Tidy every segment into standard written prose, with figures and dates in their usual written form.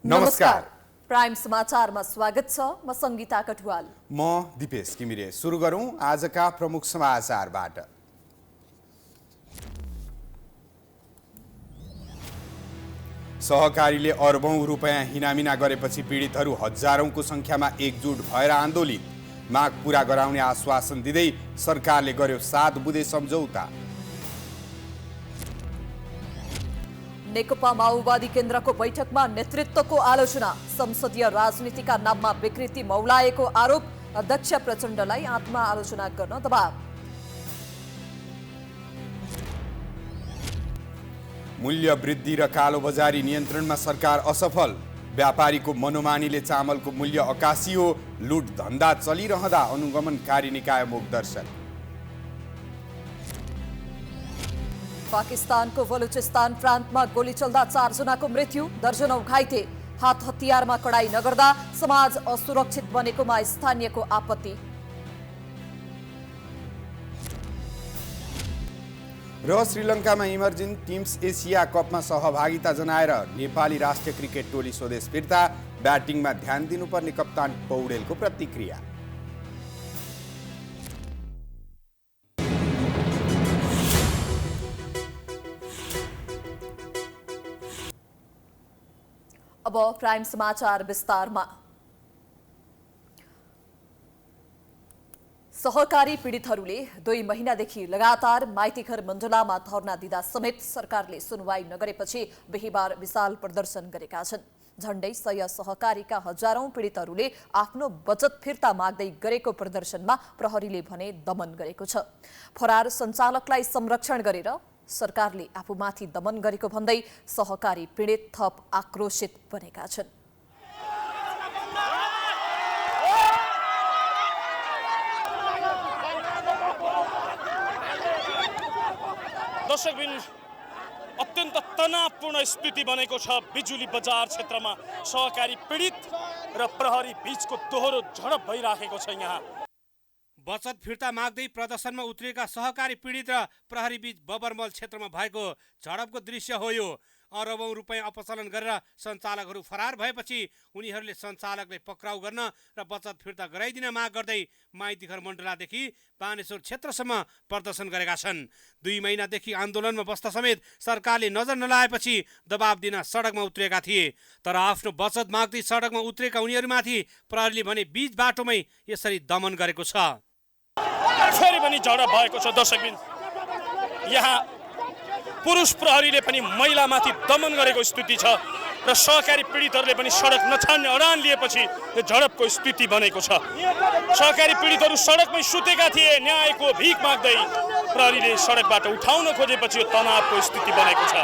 नमस्कार। प्राइम समाचारमा स्वागत छ। म संगीता कटुवाल। म दिपेश किमिरे। सुरु गरौं आजका प्रमुख समाचारबाट। सहकारीले अरबौं रुपैयाँ हिनामिना गरेपछि पीडितहरू हजारौंको संख्यामा एकजुट भएर आन्दोलित। माग पूरा गराउने आश्वासन दिँदै सरकारले गर्यो 7 बुँदे सम्झौता। नेकपा माओवादी केन्द्रको बैठकमा नेतृत्वको आलोचना। संसदीय राजनीतिका नाममा विकृति मौलाएको आरोप। अध्यक्ष प्रचण्डलाई आत्मआलोचना गर्न दबाव। मूल्य वृद्धि र कालोबजारी नियन्त्रणमा सरकार असफल। व्यापारीको मनोमानीले चामलको मूल्य अकासियो। लुट धन्दा चलिरहँदा अनुगमनकारी निकाय मुखदर्शन। पाकिस्तानको बलुचिस्तान प्रान्तमा गोली चल्दा 4 जनाको मृत्यु, दर्जनौं घाइते। हात हतियारमा कडाई नगर्दा समाज असुरक्षित बनेकोमा स्थानीयको आपत्ति। र श्रीलङ्कामा इमर्जिङ टिम्स एसिया कपमा सहभागिता जनाएर नेपाली राष्ट्रिय क्रिकेट टोली स्वदेश फिर्ता। ब्याटिङमा ध्यान दिनुपर्ने कप्तान पौडेलको प्रतिक्रिया। अब प्राइम समाचार विस्तारमा। सहकारी पीडितहरूले 2 महिनादेखि लगातार माइतीघर मण्डलामा धरना दिँदा समेत सरकारले सुनवाई नगरेपछि बिहीबार विशाल प्रदर्शन गरेका छन्। झण्डै 100 सहकारीका हजारौं पीडितहरूले आफ्नो बचत फिर्ता माग्दै गरेको प्रदर्शनमा प्रहरीले भने दमन गरेको छ। फरार सञ्चालकलाई संरक्षण गरेर सरकारले आफूमाथि दमन गरेको भन्दै सहकारी पीडित थप आक्रोशित बनेका छन्। दर्शकबिन अत्यन्त तनावपूर्ण स्थिति बनेको छ बिजुली बजार क्षेत्रमा। सहकारी पीडित र प्रहरी बीचको दोहोरो झडप भइराखेको छ। यहाँ बचत फिर्ता माग्दै प्रदर्शनमा उत्रिएका सहकारी पीडित र प्रहरी बीच बबरमल क्षेत्रमा भएको झडपको दृश्य हो यो। अरबौं रुपैयाँ अपचलन गरेर सञ्चालकहरू फरार भएपछि उनीहरूले सञ्चालकलाई पक्राउ गर्न र बचत फिर्ता गराइदिन माग गर्दै माइतीघर मण्डलादेखि बानेश्वर क्षेत्रसम्म प्रदर्शन गरेका छन्। 2 महिनादेखि आन्दोलनमा बस्दा समेत सरकारले नजर नलाएपछि दबाब दिन सडकमा उत्रिएका थिए। तर आफ्नो बचत माग्दै सडकमा उत्रिएका उनीहरूमाथि प्रहरीले भने बीच बाटोमै यसरी दमन गरेको छ। फेरि पनि झडप भएको छ। दर्शकबिन यहाँ पुरुष प्रहरीले पनि महिलामाथि दमन गरेको स्थिति छ र सहकारी पीडितहरूले पनि सडक नछाड्ने अडान लिएपछि यो झडपको स्थिति बनेको छ। सहकारी पीडितहरू सडकमै सुतेका थिए। न्यायको भिख माग्दै प्रहरीले सडकबाट उठाउन खोजेपछि यो तनावको स्थिति बनेको छ।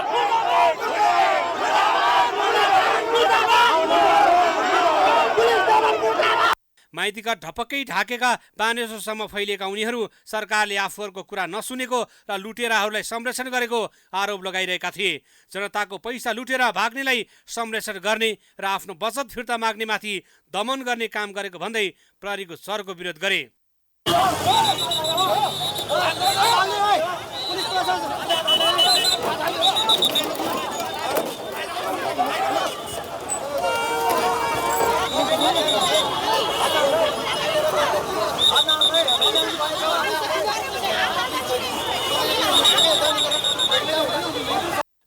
माइतीका ढपक्कै ढाकेका बानेश्वरसम्म फैलिएका उनीहरू सरकारले आफूहरूको कुरा नसुनेको र लुटेराहरूलाई संरक्षण गरेको आरोप लगाइरहेका थिए। जनताको पैसा लुटेर भाग्नेलाई संरक्षण गर्ने र आफ्नो बचत फिर्ता माग्नेमाथि दमन गर्ने काम गरेको भन्दै प्रहरीको सरको विरोध गरे।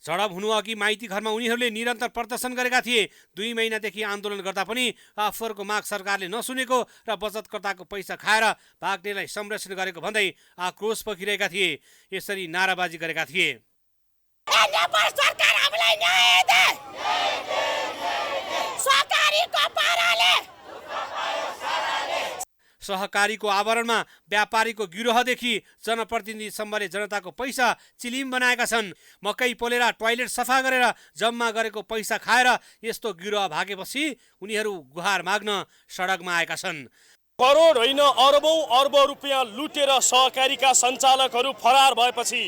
झडप हुनु अघि माइती घरमा उनीहरूले निरन्तर प्रदर्शन गरेका थिए। 2 महिनादेखि आन्दोलन गर्दा पनि आफूहरूको माग सरकारले नसुनेको र बचतकर्ताको पैसा खाएर भाग्नेलाई संरक्षण गरेको भन्दै आक्रोश पोखिरहेका थिए। यसरी नाराबाजी गरेका थिए। सहकारीको आवरणमा व्यापारीको गिरोहदेखि जनप्रतिनिधिसम्मले जनताको पैसा चिलिम बनाएका छन्। मकै पोलेर टोयलेट सफा गरेर जम्मा गरेको पैसा खाएर यस्तो गिरोह भागेपछि उनीहरू गुहार माग्न सडकमा आएका छन्। करोड होइन अर्ब रुपियाँ लुटेर सहकारीका सञ्चालकहरू फरार भएपछि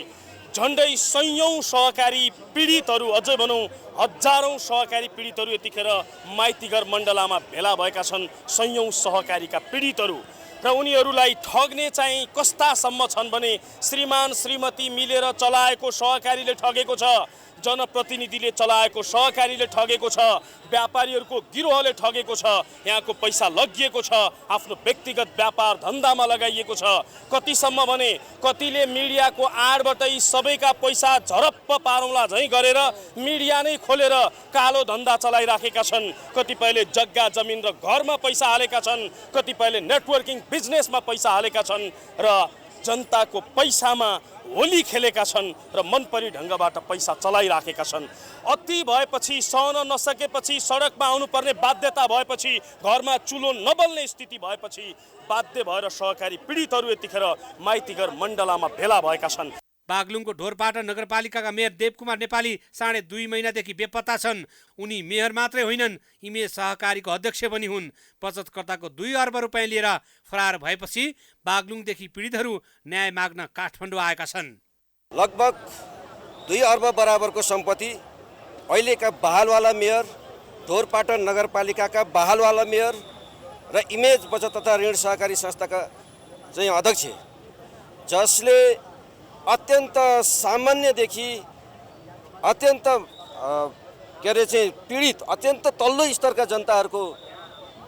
झन्डै 100औं सहकारी पीडितहरू, अझै भनौँ हजारौं सहकारी पीडितहरू यतिखेर माइतीघर मण्डलामा भेला भएका छन्। 100औं सहकारीका पीडितहरू र उनीहरूलाई ठग्ने चाहिँ कस्तासम्म छन् भने श्रीमान श्रीमती मिलेर चलाएको सहकारीले ठगेको छ, जनप्रतिनिधिले चलाएको सहकारीले ठगेको छ, व्यापारीहरूको गिरोहले ठगेको छ, यहाँको पैसा लगिएको छ, आफ्नो व्यक्तिगत व्यापार धन्दामा लगाइएको छ। कतिसम्म भने कतिले मिडियाको आडबाटै सबैका पैसा झरप्प पारौँला झैँ गरेर मिडिया नै खोलेर कालो धन्दा चलाइराखेका छन्। कतिपयले जग्गा जमिन र घरमा पैसा हालेका छन्, कतिपयले नेटवर्किङ बिजनेसमा पैसा हालेका छन् र जनताको पैसामा होली खेलेका छन् र मनपरी ढङ्गबाट पैसा चलाइराखेका छन्। अति भएपछि, सहन नसकेपछि, सडकमा आउनुपर्ने बाध्यता भएपछि, घरमा चुलो नबल्ने स्थिति भएपछि बाध्य भएर सहकारी पीडितहरू यतिखेर माइतीघर मण्डलामा भेला भएका छन्। बागलुङको ढोरपाटन नगरपालिकाका मेयर देवकुमार नेपाली 2.5 महिनादेखि बेपत्ता छन्। उनी मेयर मात्रै होइनन्, इमेज सहकारीको अध्यक्ष पनि हुन्। बचतकर्ताको 2 अर्ब रुपियाँ लिएर फरार भएपछि बागलुङदेखि पीडितहरू न्याय माग्न काठमाडौँ आएका छन्। लगभग 2 अर्ब बराबरको सम्पत्ति अहिलेका बहालवाला मेयर, ढोरपाटन नगरपालिकाका बहालवाला मेयर र इमेज बचत तथा ऋण सहकारी संस्थाका चाहिँ अध्यक्ष, जसले अत्यन्त सामान्यदेखि अत्यन्त के अरे चाहिँ पीडित, अत्यन्त तल्लो स्तरका जनताहरूको,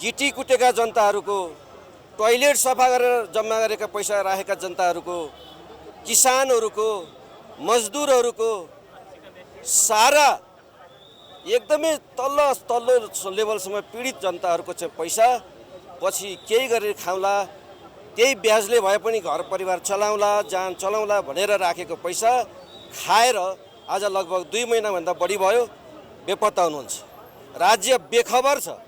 गिटी कुटेका जनताहरूको, टोयलेट सफा गरेर जम्मा गरेका पैसा राखेका जनताहरूको, किसानहरूको, मजदुरहरूको, सारा एकदमै तल्लो लेभलसम्म पीडित जनताहरूको चाहिँ पैसा पछि केही गरेर खाउँला, त्यही ब्याजले भए पनि घर परिवार चलाउँला, जान चलाउँला भनेर राखेको पैसा खाएर आज लगभग 2 महिनाभन्दा बढी भयो बेपत्ता हुनुहुन्छ। राज्य बेखबर छ।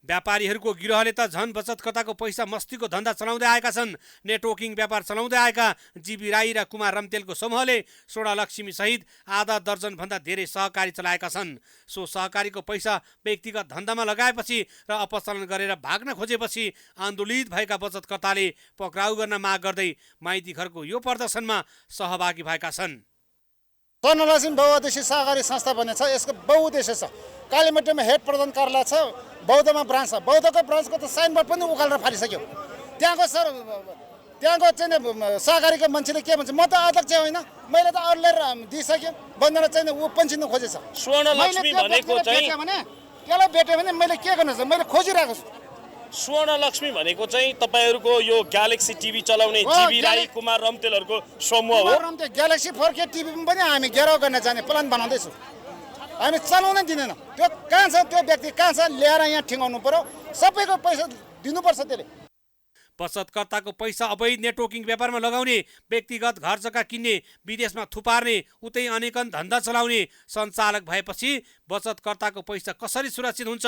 व्यापारीहरूको गिरोहले त झन बचतकर्ताको पैसा मस्तीको धन्दा चलाउँदै आएका छन्। नेटवर्किङ व्यापार चलाउँदै आएका जीबी राई र कुमार रम्तेलको समूहले सोडालक्ष्मी सहित आधा दर्जनभन्दा धेरै सहकारी चलाएका छन्। सो सहकारीको पैसा व्यक्तिगत धन्दामा लगाएपछि र अपचलन गरेर भाग्न खोजेपछि आन्दोलित भएका बचतकर्ताले पक्राउ गर्न माग गर्दै माइती घरको यो प्रदर्शनमा सहभागी भएका छन्। स्वर्णलक्ष्मी बहुउद्देश्य सहकारी संस्था भन्ने छ, यसको बहुउद्देश्य छ। कालीमटीमा हेड प्रधान कार्यालय छ, बौद्धमा ब्रान्च छ। बौद्धको ब्रान्चको त साइनबोर्ड पनि उखालेर फालिसक्यो। त्यहाँको चाहिँ सहकारीको मान्छेले के भन्छ, म त अध्यक्ष होइन, मैले त अरूलाई दिइसकेँ भनेर चाहिँ ऊ पन्छिन खोजेछ। स्वर्णलक्ष्मी भनेको चाहिँ त्यसलाई भेट्यो भने मैले के गर्नु छ, मैले खोजिरहेको छु। स्वर्णलक्ष्मी भनेको चाहिँ तपाईँहरूको यो ग्यालेक्सी टिभी चलाउने जीबी राई कुमार रम्तेलहरूको समूह हो। ग्यालेक्सी 4K टिभी पनि हामी घेराउ गर्न जाने प्लान बनाउँदैछौँ। हामी चलाउन दिँदैन। त्यो कहाँ छ, त्यो व्यक्ति कहाँ छ, ल्याएर यहाँ ठिङ्गाउनु पर्यो। सबैको पैसा दिनुपर्छ त्यसले। बचतकर्ताको पैसा अवैध नेटवर्किङ व्यापारमा लगाउने, व्यक्तिगत घर जग्गा किन्ने, विदेशमा थुपार्ने, उतै अनेकन धन्दा चलाउने सञ्चालक भएपछि बचतकर्ताको पैसा कसरी सुरक्षित हुन्छ?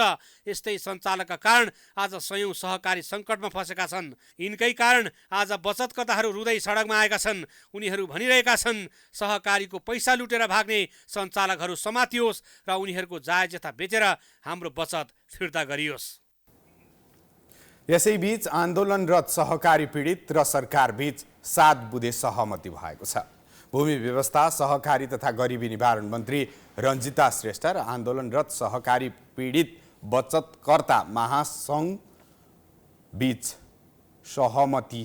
यस्तै सञ्चालकका कारण आज सयौं सहकारी सङ्कटमा फँसेका छन्। यिनकै कारण आज बचतकर्ताहरू रुँदै सडकमा आएका छन्। उनीहरू भनिरहेका छन् सहकारीको पैसा लुटेर भाग्ने सञ्चालकहरू समातियोस् र उनीहरूको जायजता बेचेर हाम्रो बचत फिर्ता गरियोस्। यसैबीच आन्दोलनरत सहकारी पीडित र सरकार बीच 7 बुँदे सहमति भएको छ। भूमि व्यवस्था, सहकारी तथा गरिबी निवारण मन्त्री रञ्जिता श्रेष्ठ र आन्दोलनरत सहकारी पीडित बचतकर्ता महासङ्घ बीच सहमति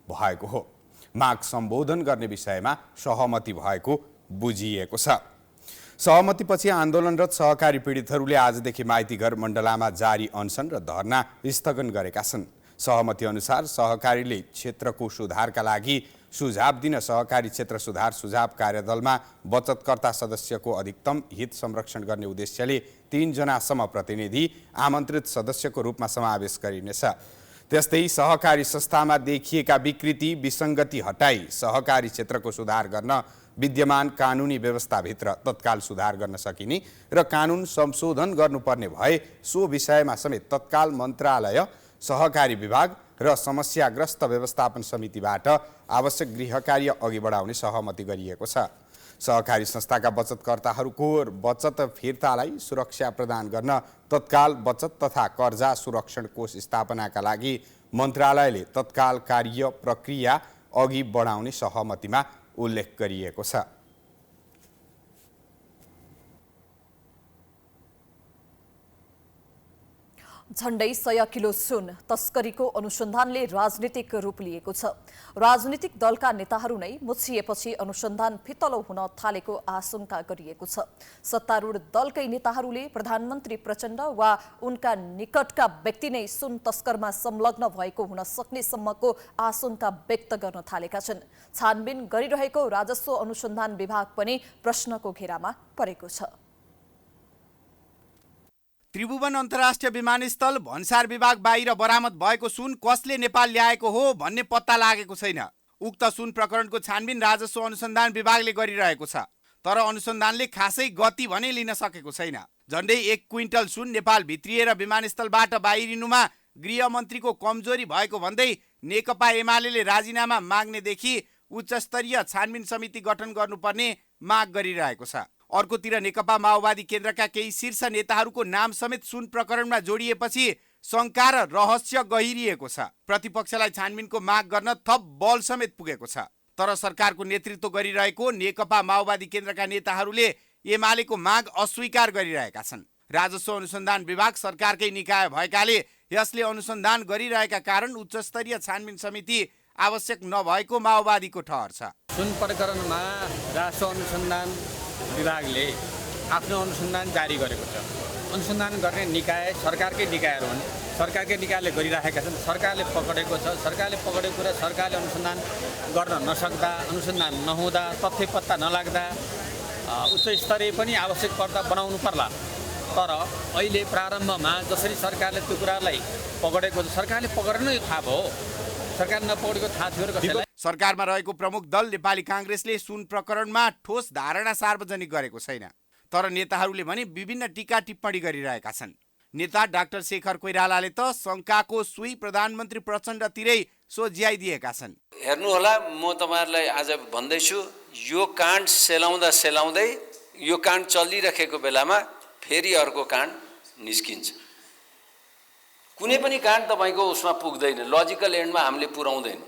भएको हो। माग सम्बोधन गर्ने विषयमा सहमति भएको बुझिएको छ। सहमतिपछि आन्दोलनरत सहकारी पीडितहरूले आजदेखि माइतीघर मण्डलामा जारी अनसन र धरना स्थगन गरेका छन्। सहमति अनुसार सहकारीले क्षेत्रको सुधारका लागि सुझाव दिन सहकारी क्षेत्र सुधार सुझाव कार्यदलमा बचतकर्ता सदस्यको अधिकतम हित संरक्षण गर्ने उद्देश्यले 3 जनासम्म प्रतिनिधि आमन्त्रित सदस्यको रूपमा समावेश गरिनेछ। त्यस्तै सहकारी संस्थामा देखिएका विकृति विसङ्गति हटाई सहकारी क्षेत्रको सुधार गर्न विद्यमान कानुनी व्यवस्थाभित्र तत्काल सुधार गर्न सकिने र कानुन संशोधन गर्नुपर्ने भए सो विषयमा समेत तत्काल मन्त्रालय, सहकारी विभाग र समस्याग्रस्त व्यवस्थापन समितिबाट आवश्यक गृह कार्य अघि बढाउने सहमति गरिएको छ। सहकारी संस्थाका बचतकर्ताहरूको बचत फिर्तालाई सुरक्षा प्रदान गर्न तत्काल बचत तथा कर्जा सुरक्षण कोष स्थापनाका लागि मन्त्रालयले तत्काल कार्य प्रक्रिया अघि बढाउने सहमतिमा उल्लेख गरिएको छ। झण्डै 100 किलो सुन तस्करीको अनुसन्धानले राजनीतिक रूप लिएको छ। राजनीतिक दलका नेताहरू नै मुछिएपछि अनुसन्धान फितलो हुन थालेको आशंका गरिएको छ। सत्तारूढ दलकै नेताहरूले प्रधानमन्त्री प्रचण्ड वा उनका निकटका व्यक्ति नै सुन तस्करमा संलग्न भएको हुन सक्ने सम्मको आशंका व्यक्त गर्न थालेका छन्। छानबिन गरिरहेको राजस्व अनुसन्धान विभाग पनि प्रश्नको घेरामा परेको छ। त्रिभुवन अन्तर्राष्ट्रिय विमानस्थल भन्सार विभाग बाहिर बरामद भएको सुन कसले नेपाल ल्याएको हो भन्ने पत्ता लागेको छैन। उक्त सुन प्रकरणको छानबिन राजस्व अनुसन्धान विभागले गरिरहेको छ, तर अनुसन्धानले खासै गति भने लिन सकेको छैन। झन्डै 1 क्विन्टल सुन नेपाल भित्रिएर विमानस्थलबाट बाहिरिनुमा गृहमन्त्रीको कमजोरी भएको भन्दै नेकपा एमाले राजीनामा माग्नेदेखि उच्चस्तरीय छानबिन समिति गठन गर्नुपर्ने माग गरिरहेको छ। अर्कोतिर नेकपा माओवादी केन्द्रका केही शीर्ष नेताहरूको नाम समेत सुन प्रकरणमा जोडिएपछि शङ्का र रहस्य गहिरिएको छ। प्रतिपक्षलाई छानबिनको माग गर्न थप बल समेत पुगेको छ, तर सरकारको नेतृत्व गरिरहेको नेकपा माओवादी केन्द्रका नेताहरूले एमालेको माग अस्वीकार गरिरहेका छन्। राजस्व अनुसन्धान विभाग सरकारकै निकाय भएकाले यसले अनुसन्धान गरिरहेका कारण उच्चस्तरीय छानबिन समिति आवश्यक नभएको माओवादीको ठहर छ। सुन प्रकरणमा राजस्व अनुसन्धान विभागले आफ्नो अनुसन्धान जारी गरेको छ। अनुसन्धान गर्ने निकाय सरकारकै निकायहरू हुन्। सरकारकै निकायले गरिराखेका छन्। सरकारले पकडेको छ। सरकारले पकडेको र सरकारले अनुसन्धान गर्न नसक्दा, अनुसन्धान नहुँदा, तथ्य पत्ता नलाग्दा उच्च स्तरीय पनि आवश्यक पर्दा बनाउनु पर्ला। तर अहिले प्रारम्भमा जसरी सरकारले त्यो कुरालाई पकडेको छ, सरकारले पकड्नै थाहा भयो। सरकार नपकडेको थाहा थियो र कसैलाई? सरकारमा रहेको प्रमुख दल नेपाली काङ्ग्रेसले सुन प्रकरणमा ठोस धारणा सार्वजनिक गरेको छैन, तर नेताहरूले भने विभिन्न टीका टिप्पणी गरिरहेका छन्। नेता डाक्टर शेखर कोइरालाले त शङ्काको सुई प्रधानमन्त्री प्रचण्डतिरै सोझ्याइदिएका छन्। हेर्नुहोला, म तपाईँहरूलाई आज भन्दैछु, यो काण्ड सेलाउँदै यो काण्ड चलिरहेको बेलामा फेरि अर्को काण्ड निस्किन्छ। कुनै पनि काण्ड तपाईँको उसमा पुग्दैन, लजिकल एन्डमा हामीले पुर्याउँदैन।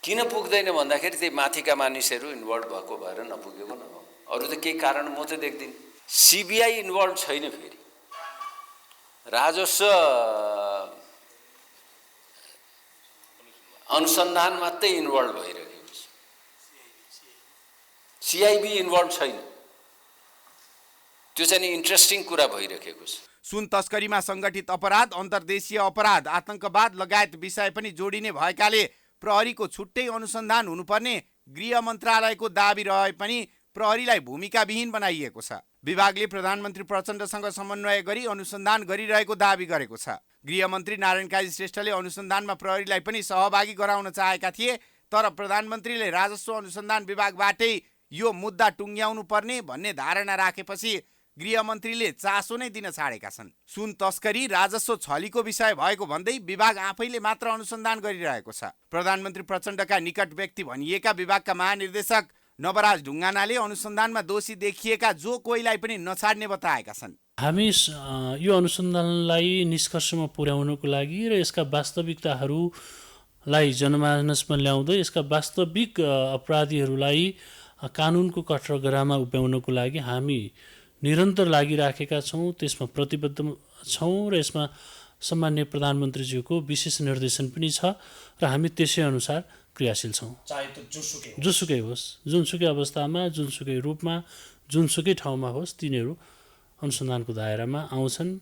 किन पुग्दैन भन्दाखेरि त्यही माथिका मानिसहरू इन्भल्भ भएको भएर नपुगेको नभएको, अरू त केही कारण म त देख्दिनँ। सिबिआई इन्भल्भ छैन, फेरि राजस्व अनुसन्धान मात्रै इन्भल्भ भइरहेको छ, सिआइबी इन्भल्भ छैन। त्यो चाहिँ इन्ट्रेस्टिङ कुरा भइरहेको छ। सुन तस्करीमा सङ्गठित अपराध, अन्तर्देशीय अपराध, आतंकवाद लगायत विषय पनि जोडिने भएकाले प्रहरीको छुट्टै अनुसन्धान हुनुपर्ने गृह मन्त्रालयको दाबी रहे पनि प्रहरीलाई भूमिकाविहीन बनाइएको छ। विभागले प्रधानमन्त्री प्रचण्डसँग समन्वय गरी अनुसन्धान गरिरहेको दाबी गरेको छ। गृहमन्त्री नारायण काजी श्रेष्ठले अनुसन्धानमा प्रहरीलाई पनि सहभागी गराउन चाहेका थिए, तर प्रधानमन्त्रीले राजस्व अनुसन्धान विभागबाटै यो मुद्दा टुङ्ग्याउनु पर्ने भन्ने धारणा राखेपछि गृहमन्त्रीले चासो नै दिन छाडेका छन्। सुन तस्करी राजस्व छलीको विषय भएको भन्दै विभाग आफैले मात्र अनुसन्धान गरिरहेको छ। प्रधानमन्त्री प्रचण्डका निकट व्यक्ति भनिएका विभागका महानिर्देशक नवराज ढुङ्गानाले अनुसन्धानमा दोषी देखिएका जो कोहीलाई पनि नछाड्ने बताएका छन्। हामी यो अनुसन्धानलाई निष्कर्षमा पुर्याउनको लागि र यसका वास्तविकताहरूलाई जनमानसमा ल्याउँदै यसका वास्तविक अपराधीहरूलाई कानुनको कठघरामा उभ्याउनको लागि हामी निरन्तर लागिराखेका छौँ, त्यसमा प्रतिबद्ध छौँ र यसमा सम्माननीय प्रधानमन्त्रीज्यूको विशेष निर्देशन पनि छ र हामी त्यसै अनुसार क्रियाशील छौँ। चाहे त्यो जुनसुकै होस्, जुनसुकै अवस्थामा, जुनसुकै रूपमा, जुनसुकै ठाउँमा होस्, तिनीहरू अनुसन्धानको दायरामा आउँछन्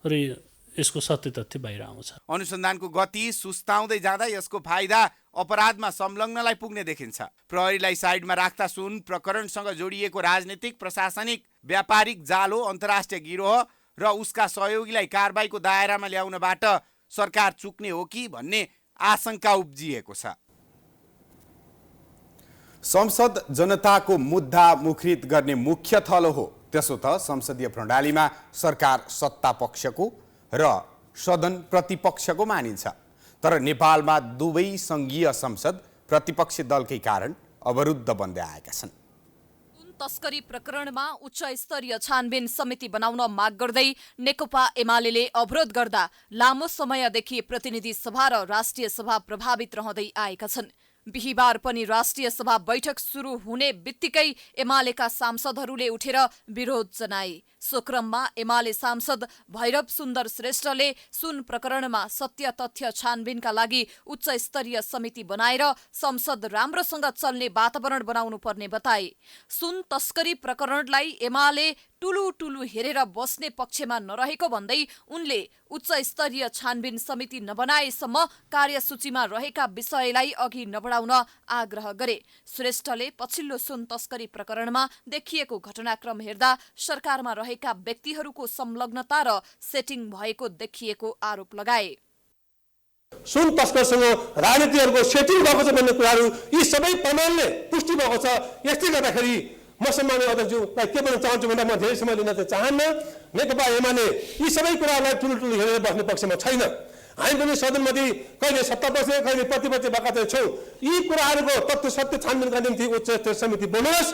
र यसको सत्य तथ्य बाहिर आउँछ। अनुसन्धानको गति सुस्ताउँदै जाँदा यसको फाइदा अपराधमा संलग्नलाई पुग्ने देखिन्छ। प्रहरीलाई साइडमा राख्दा सुन प्रकरणसँग जोडिएको राजनीतिक, प्रशासनिक, व्यापारिक जालो, अन्तर्राष्ट्रिय गिरोह र उसका सहयोगीलाई कारबाहीको दायरामा ल्याउनबाट सरकार चुक्ने हो कि भन्ने आशंका उब्जिएको छ। संसद जनताको मुद्दा मुखरित गर्ने मुख्य थलो हो। त्यसो त संसदीय प्रणालीमा सरकार सत्ता पक्षको र सदन प्रतिपक्षको मानिन्छ, तर नेपालमा दुवै सङ्घीय संसद प्रतिपक्षी दलकै कारण अवरुद्ध बन्दै आएका छन्। तस्करी प्रकरणमा उच्च स्तरीय छानबिन समिति बनाउन माग गर्दै नेकपा एमाले अवरोध गर्दा लामो समयदेखि प्रतिनिधि सभा र राष्ट्रिय सभा प्रभावित रहँदै आएका छन्। बिहीबार पनि राष्ट्रिय सभा बैठक सुरु हुने बित्तिकै एमालेका सांसदहरूले उठेर विरोध जनाए। सो क्रममा एमाले सांसद भैरव सुन्दर श्रेष्ठले सुन प्रकरणमा सत्य तथ्य छानबिनका लागि उच्च स्तरीय समिति बनाएर संसद राम्रोसँग चल्ने वातावरण बनाउनु पर्ने बताए। सुन तस्करी प्रकरणलाई एमाले टुलु हेरेर बस्ने पक्षमा नरहेको भन्दै उनले उच्च स्तरीय छानबिन समिति नबनाएसम्म कार्यसूचीमा रहेका विषयलाई अघि नबढाउन आग्रह गरे। श्रेष्ठले पछिल्लो सुन तस्करी प्रकरणमा देखिएको घटनाक्रम हेर्दा सरकारमा रहेका व्यक्तिहरूको संलग्नता र सेटिङ भएको देखिएको आरोप लगाए। सुन तस्करसँग राजनीतिहरूको सेटिङ भएको छ भन्ने कुराहरू यी सबै प्रमाणले पुष्टि भएको छ। यसले गर्दाखेरि म सम्माननीय अध्यक्षज्यूलाई के भन्न चाहन्छु भन्दा म धेरै समय लिन त चाहन्न। नेकपा एमाले यी सबै कुराहरूलाई ठुलो हेरेर बस्ने पक्षमा छैन। हामी पनि सदनमध्ये कहिले सत्तापक्ष कहिले प्रतिपक्ष भएका चाहिँ छौँ। यी कुराहरूको तथ्य सत्य छानबिनका निम्ति उच्च स्तरीय समिति बनोस्।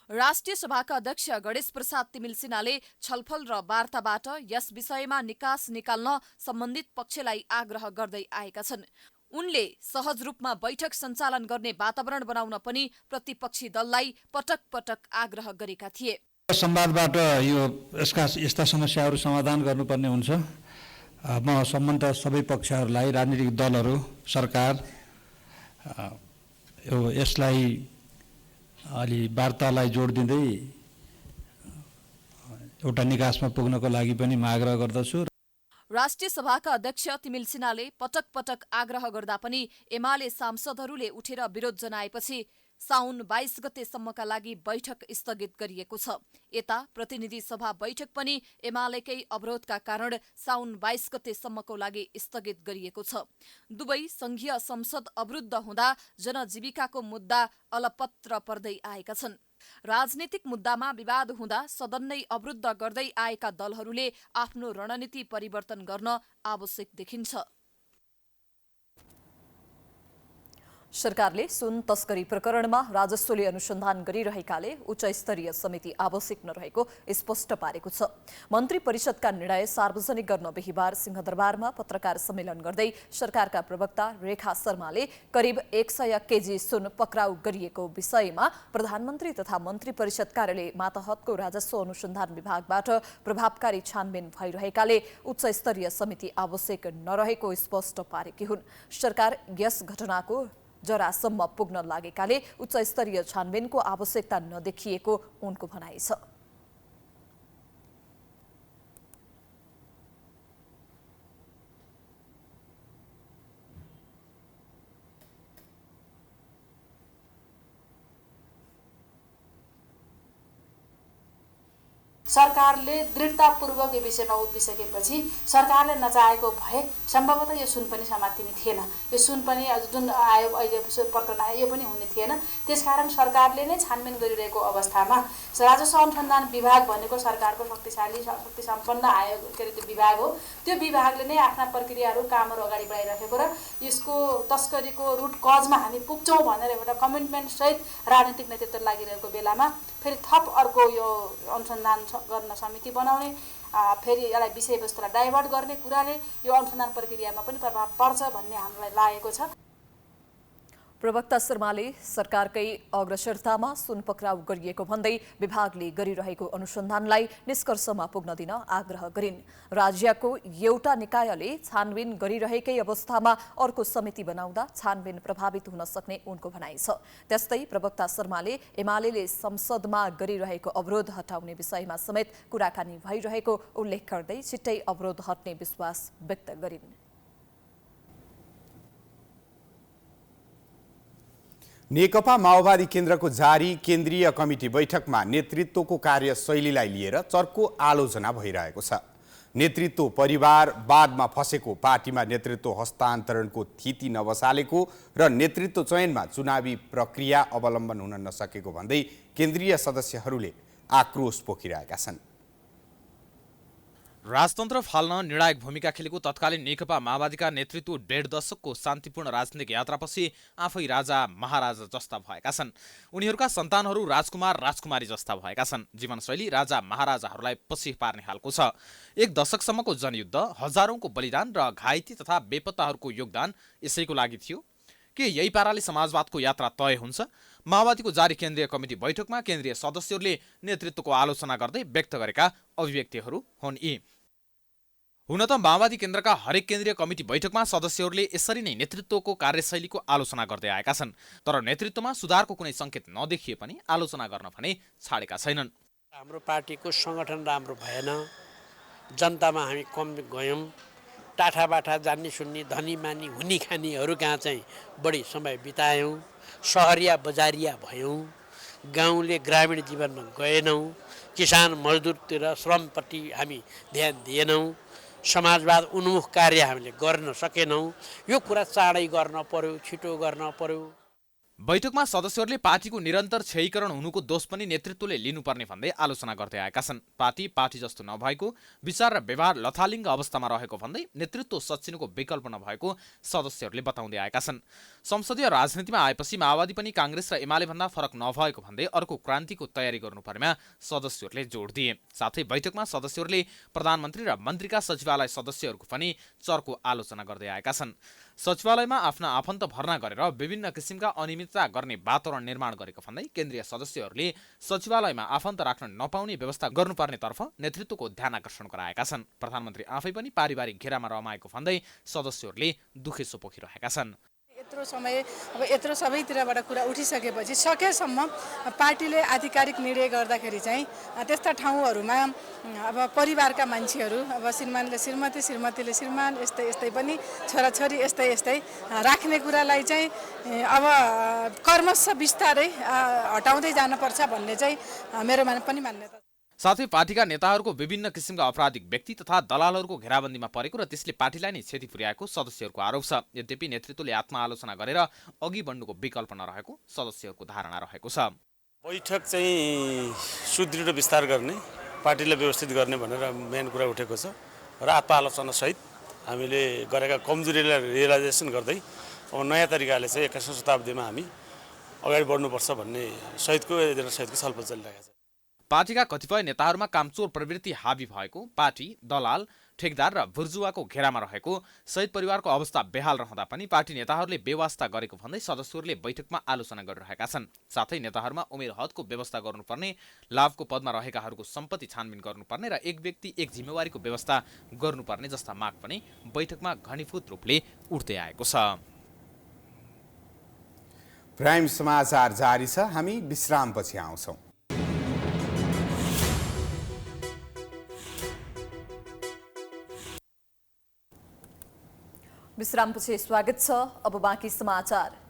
राष्ट्रिय सभाका अध्यक्ष गणेश प्रसाद तिमिल सिन्हाले छलफल र वार्ताबाट यस विषयमा निकास निकाल्न सम्बन्धित पक्षलाई आग्रह गर्दै आएका छन्। उनले सहज रूपमा बैठक सञ्चालन गर्ने वातावरण बनाउन पनि प्रतिपक्षी दललाई पटक पटक आग्रह गरेका थिए। संवादबाट यस्ता समस्याहरू समाधान गर्नुपर्ने हुन्छ। म सम्बन्धित सबै पक्षहरूलाई, राजनीतिक दलहरू, सरकार यसलाई अलि वार्तालाई जोड दिँदै एउटा निकासमा पुग्नको लागि पनि म आग्रह गर्दछु। राष्ट्रिय सभाका अध्यक्ष तिमिल सिन्हाले पटक पटक आग्रह गर्दा पनि एमाले सांसदहरूले उठेर विरोध जनाएपछि साउन 22 गतेसम्मका लागि बैठक स्थगित गरिएको छ। यता प्रतिनिधि सभा बैठक पनि एमालेकै अवरोधका कारण साउन 22 गतेसम्मको लागि स्थगित गरिएको छ। दुवै संघीय संसद अवरुद्ध हुँदा जनजीविकाको मुद्दा अलपत्र पर्दै आएका छन्। राजनीतिक मुद्दामा विवाद हुँदा सदन नै अवरुद्ध गर्दै आएका दलहरूले आफ्नो रणनीति परिवर्तन गर्न आवश्यक देखिन्छ। सरकारले सुन तस्करी प्रकरणमा राजस्वले अनुसन्धान गरिरहेकाले उच्च स्तरीय समिति आवश्यक नरहेको स्पष्ट पारेको छ। मन्त्री परिषदका निर्णय सार्वजनिक गर्न बिहीबार सिंहदरबारमा पत्रकार सम्मेलन गर्दै सरकारका प्रवक्ता रेखा शर्माले करिब 100 केजी सुन पक्राउ गरिएको विषयमा प्रधानमन्त्री तथा मन्त्री परिषद कार्यालय मातहतको राजस्व अनुसन्धान विभागबाट प्रभावकारी छानबिन भइरहेकाले उच्च स्तरीय समिति आवश्यक नरहेको स्पष्ट पारेकी हुन्। सरकार यस घटनाको जरासम्म पुग्न लागेकाले उच्च स्तरीय छानबिनको आवश्यकता नदेखिएको उनको भनाइ छ। सरकारले दृढतापूर्वक यो विषयमा उभिसकेपछि सरकारले नचाहेको भए सम्भवतः यो सुन पनि समातिने थिएन। यो सुन पनि जुन आयो अहिले प्रकरण आयो यो पनि हुने थिएन। त्यसकारण सरकारले नै छानबिन गरिरहेको अवस्थामा राजस्व अनुसन्धान विभाग भनेको सरकारको शक्तिशाली शक्ति सम्पन्न आयोग त्यो विभाग हो। त्यो विभागले नै आफ्ना प्रक्रियाहरू कामहरू अगाडि बढाइरहेको र यसको तस्करीको रुट कजमा हामी पुग्छौँ भनेर एउटा कमिटमेन्ट सहित राजनीतिक नेतृत्व लागिरहेको बेलामा फेरि थप अर्को यो अनुसन्धान गर्न समिति बनाउने फेरि यसलाई विषयवस्तुलाई डाइभर्ट गर्ने कुराले यो अनुसन्धान प्रक्रियामा पनि प्रभाव पर्छ भन्ने हामीलाई लागेको छ। प्रवक्ता शर्माले सरकारकै अग्रसरतामा सुन पक्राउ गरिएको भन्दै विभागले गरिरहेको अनुसन्धानलाई निष्कर्षमा पुग्न दिन आग्रह गरिन्। राज्यको एउटा निकायले छानबिन गरिरहेकै अवस्थामा अर्को समिति बनाउँदा छानबिन प्रभावित हुन सक्ने उनको भनाइ छ। त्यस्तै प्रवक्ता शर्माले एमालेले संसदमा गरिरहेको अवरोध हटाउने विषयमा समेत कुराकानी भइरहेको उल्लेख गर्दै छिट्टै अवरोध हट्ने विश्वास व्यक्त गरिन्। नेकपा माओवादी केन्द्रको जारी केन्द्रीय कमिटी बैठकमा नेतृत्वको कार्यशैलीलाई लिएर चर्को आलोचना भइरहेको छ। नेतृत्व परिवारवादमा फसेको, पार्टीमा नेतृत्व हस्तान्तरणको थिति नबसालेको र नेतृत्व चयनमा चुनावी प्रक्रिया अवलम्बन हुन नसकेको भन्दै केन्द्रीय सदस्यहरूले आक्रोश पोखिरहेका छन्। राजतन्त्र फाल्न निर्णायक भूमिका खेलेको तत्कालीन नेकपा माओवादीका नेतृत्व 1.5 दशकको शान्तिपूर्ण राजनीतिक यात्रापछि आफै राजा महाराजा जस्ता भएका छन्। उनीहरूका सन्तानहरू राजकुमार राजकुमारी जस्ता भएका छन्। जीवनशैली राजा महाराजाहरूलाई पछि पार्ने हालको छ। 1 दशकसम्मको जनयुद्ध, हजारौंको बलिदान र घाइते तथा बेपत्ताहरूको योगदान यसैको लागि थियो। के यही पाराले समाजवादको यात्रा तय हुन्छ? माओवादीको जारी केन्द्रीय कमिटी बैठकमा केन्द्रीय सदस्यहरूले नेतृत्वको आलोचना गर्दै व्यक्त गरेका अभिव्यक्तिहरू हुन् यी। हुन त माओवादी केन्द्रका हरेक केन्द्रीय कमिटी बैठकमा सदस्यहरूले यसरी नै नेतृत्वको कार्यशैलीको आलोचना गर्दै आएका छन्, तर नेतृत्वमा सुधारको कुनै सङ्केत नदेखिए पनि आलोचना गर्न भने छाडेका छैनन्। हाम्रो पार्टीको सङ्गठन राम्रो भएन, जनतामा हामी कम गयौँ, टाठाबाठा जान्ने सुन्ने धनीमानी हुनी खानीहरू कहाँ चाहिँ बढी समय बितायौँ, सहरिया बजारिया भयौँ, गाउँले ग्रामीण जीवनमा गएनौँ, किसान मजदुरतिर श्रमपट्टि हामी ध्यान दिएनौँ, समाजवाद उन्मुख कार्य हामीले गर्न सकेनौँ। यो कुरा चाँडै गर्न पर्यो, छिटो गर्न पर्यो। बैठकमा सदस्यहरूले पार्टीको निरन्तर क्षयीकरण हुनुको दोष पनि नेतृत्वले लिनुपर्ने भन्दै आलोचना गर्दै आएका छन्। पार्टी जस्तो नभएको, विचार र व्यवहार लथालिङ्ग अवस्थामा रहेको भन्दै नेतृत्व सच्चिनुको विकल्प नभएको सदस्यहरूले बताउँदै आएका छन्। संसदीय राजनीतिमा आएपछि माओवादी पनि काङ्ग्रेस र एमाले भन्दा फरक नभएको भन्दै अर्को क्रान्तिको तयारी गर्नुपर्नेमा सदस्यहरूले जोड दिए। साथै बैठकमा सदस्यहरूले प्रधानमन्त्री र मन्त्रीका सचिवालय सदस्यहरूको पनि चर्को आलोचना गर्दै आएका छन्। सचिवालयमा आफ्ना आफन्त भर्ना गरेर विभिन्न किसिमका अनियमितता गर्ने वातावरण निर्माण गरेको भन्दै केन्द्रीय सदस्यहरूले सचिवालयमा आफन्त राख्न नपाउने व्यवस्था गर्नुपर्नेतर्फ नेतृत्वको ध्यान आकर्षण गराएका छन्। प्रधानमन्त्री आफै पनि पारिवारिक घेरामा रमाएको भन्दै सदस्यहरूले दुखेसो पोखिरहेका छन्। यत्रो समय यत्रो सबैतिरबाट कुरा उठिसकेपछि सकेसम्म पार्टीले आधिकारिक निर्णय गर्दाखेरि चाहिँ त्यस्ता ठाउँहरूमा अब परिवारका मान्छेहरू, अब श्रीमानले श्रीमती, श्रीमतीले श्रीमान, यस्तै पनि छोराछोरी यस्तै राख्ने कुरालाई चाहिँ अब कर्मश बिस्तारै हटाउँदै जानुपर्छ भन्ने चाहिँ मेरो पनि मान्यता। साथै पार्टीका नेताहरूको विभिन्न किसिमका आपराधिक व्यक्ति तथा दलालहरूको घेराबन्दीमा परेको र त्यसले पार्टीलाई नै क्षति पुर्याएको सदस्यहरूको आरोप छ। यद्यपि नेतृत्वले आत्मआलोचना गरेर अघि बढ्नुको विकल्प नरहेको सदस्यहरूको धारणा रहेको छ। बैठक चाहिँ सुदृढ विस्तार गर्ने, पार्टीलाई व्यवस्थित गर्ने भनेर मेन कुरा उठेको छ र आत्मआलोचना सहित हामीले गरेका कमजोरीलाई रियलाइजेसन गर्दै अब नयाँ तरिकाले चाहिँ 21औं शताब्दीमा हामी अगाडि बढ्नुपर्छ भन्ने सहितको छलफल चलिरहेको छ। पार्टीका कतिपय नेताहरूमा कामचोर प्रवृत्ति हावी भएको, पार्टी, दलाल, ठेकदार र बुर्जुवाको घेरामा रहेको शहीद परिवारको अवस्था बेहाल रहँदा पनि पार्टी नेताहरूले बेवास्ता गरेको भन्दै सदस्यहरूले बैठकमा आलोचना गरिरहेका छन्। साथै नेताहरूमा उमेर हदको व्यवस्था गर्नुपर्ने, लाभको पदमा रहेकाहरूको सम्पत्ति छानबिन गर्नुपर्ने र एक व्यक्ति एक जिम्मेवारीको व्यवस्था गर्नुपर्ने जस्ता माग पनि बैठकमा घनीभूत रूपले उठ्दै आएको छ। प्राइम समाचार जारी छ, हामी विश्रामपछि आउँछौँ। विश्रामपछि स्वागत छ। अब बाँकी समाचार।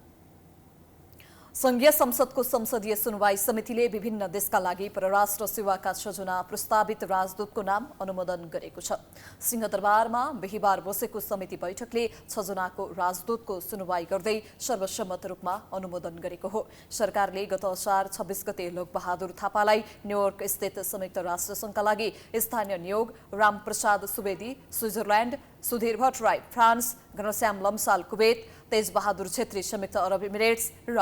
संघीय संसदको संसदीय सुनवाई समितिले विभिन्न देशका लागि परराष्ट्र सेवाका 6 जना प्रस्तावित राजदूतको नाम अनुमोदन गरेको छ। सिंहदरबारमा बिहिबार बसेको समिति बैठकले 6 जनाको राजदूतको सुनवाई गर्दै सर्वसम्मत रूपमा अनुमोदन गरेको हो। सरकारले गत असार 26 गते लोकबहादुर थापालाई न्युयोर्क स्थित संयुक्त राष्ट्र संघका लागि स्थानीय नियोग, रामप्रसाद सुवेदी स्विजरल्याण्ड, सुधीर भट्टराई फ्रान्स, घनश्याम लम्साल कुवेत, तेजबहादुर छेत्री संयुक्त अरब इमिरेट्स र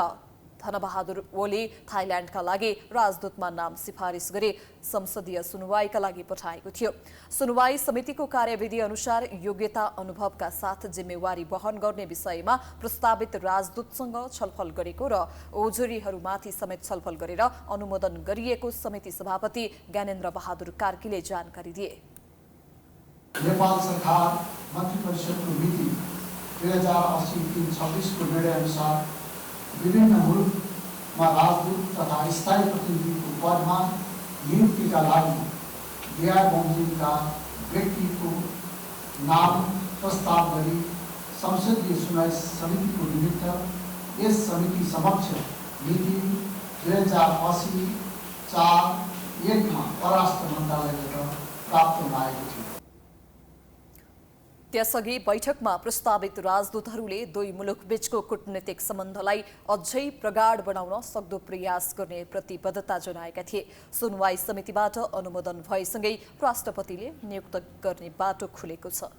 धनबहादुर ओली थाइल्याण्डका लागि राजदूतमा नाम सिफारिस गरी संसदीय सुनवाईका लागि पठाएको थियो। सुनवाई समितिको कार्यविधि अनुसार योग्यता अनुभवका साथ जिम्मेवारी वहन गर्ने विषयमा प्रस्तावित राजदूतसँग छलफल गरेको र ओजुरीहरूमाथि समेत छलफल गरेर अनुमोदन गरिएको समिति सभापति ज्ञानेन्द्र बहादुर कार्कीले जानकारी दिए। नेपाल सरकार मन्त्रिपरिषदको मिति 2080-326 को निर्णय अनुसार विभिन्न मुलुकमा राजदूत तथा स्थायी प्रतिनिधिको पदमा नियुक्तिका लागि गैर बमोजिमका व्यक्तिको नाम प्रस्ताव गरी संसदीय सुनवाई समितिको निमित्त यस समिति समक्ष मिति 2080-4-1 मा परराष्ट्र मन्त्रालयबाट प्राप्त भएको थियो। त्यसअघि बैठकमा प्रस्तावित राजदूतहरूले दुई मुलुक बीचको कूटनीतिक सम्बन्धलाई अझै प्रगाढ बनाउन सक्दो प्रयास गर्ने प्रतिबद्धता जनाएका थिए। सुनवाई समितिबाट अनुमोदन भएसँगै राष्ट्रपतिले नियुक्त गर्ने बाटो खुलेको छ।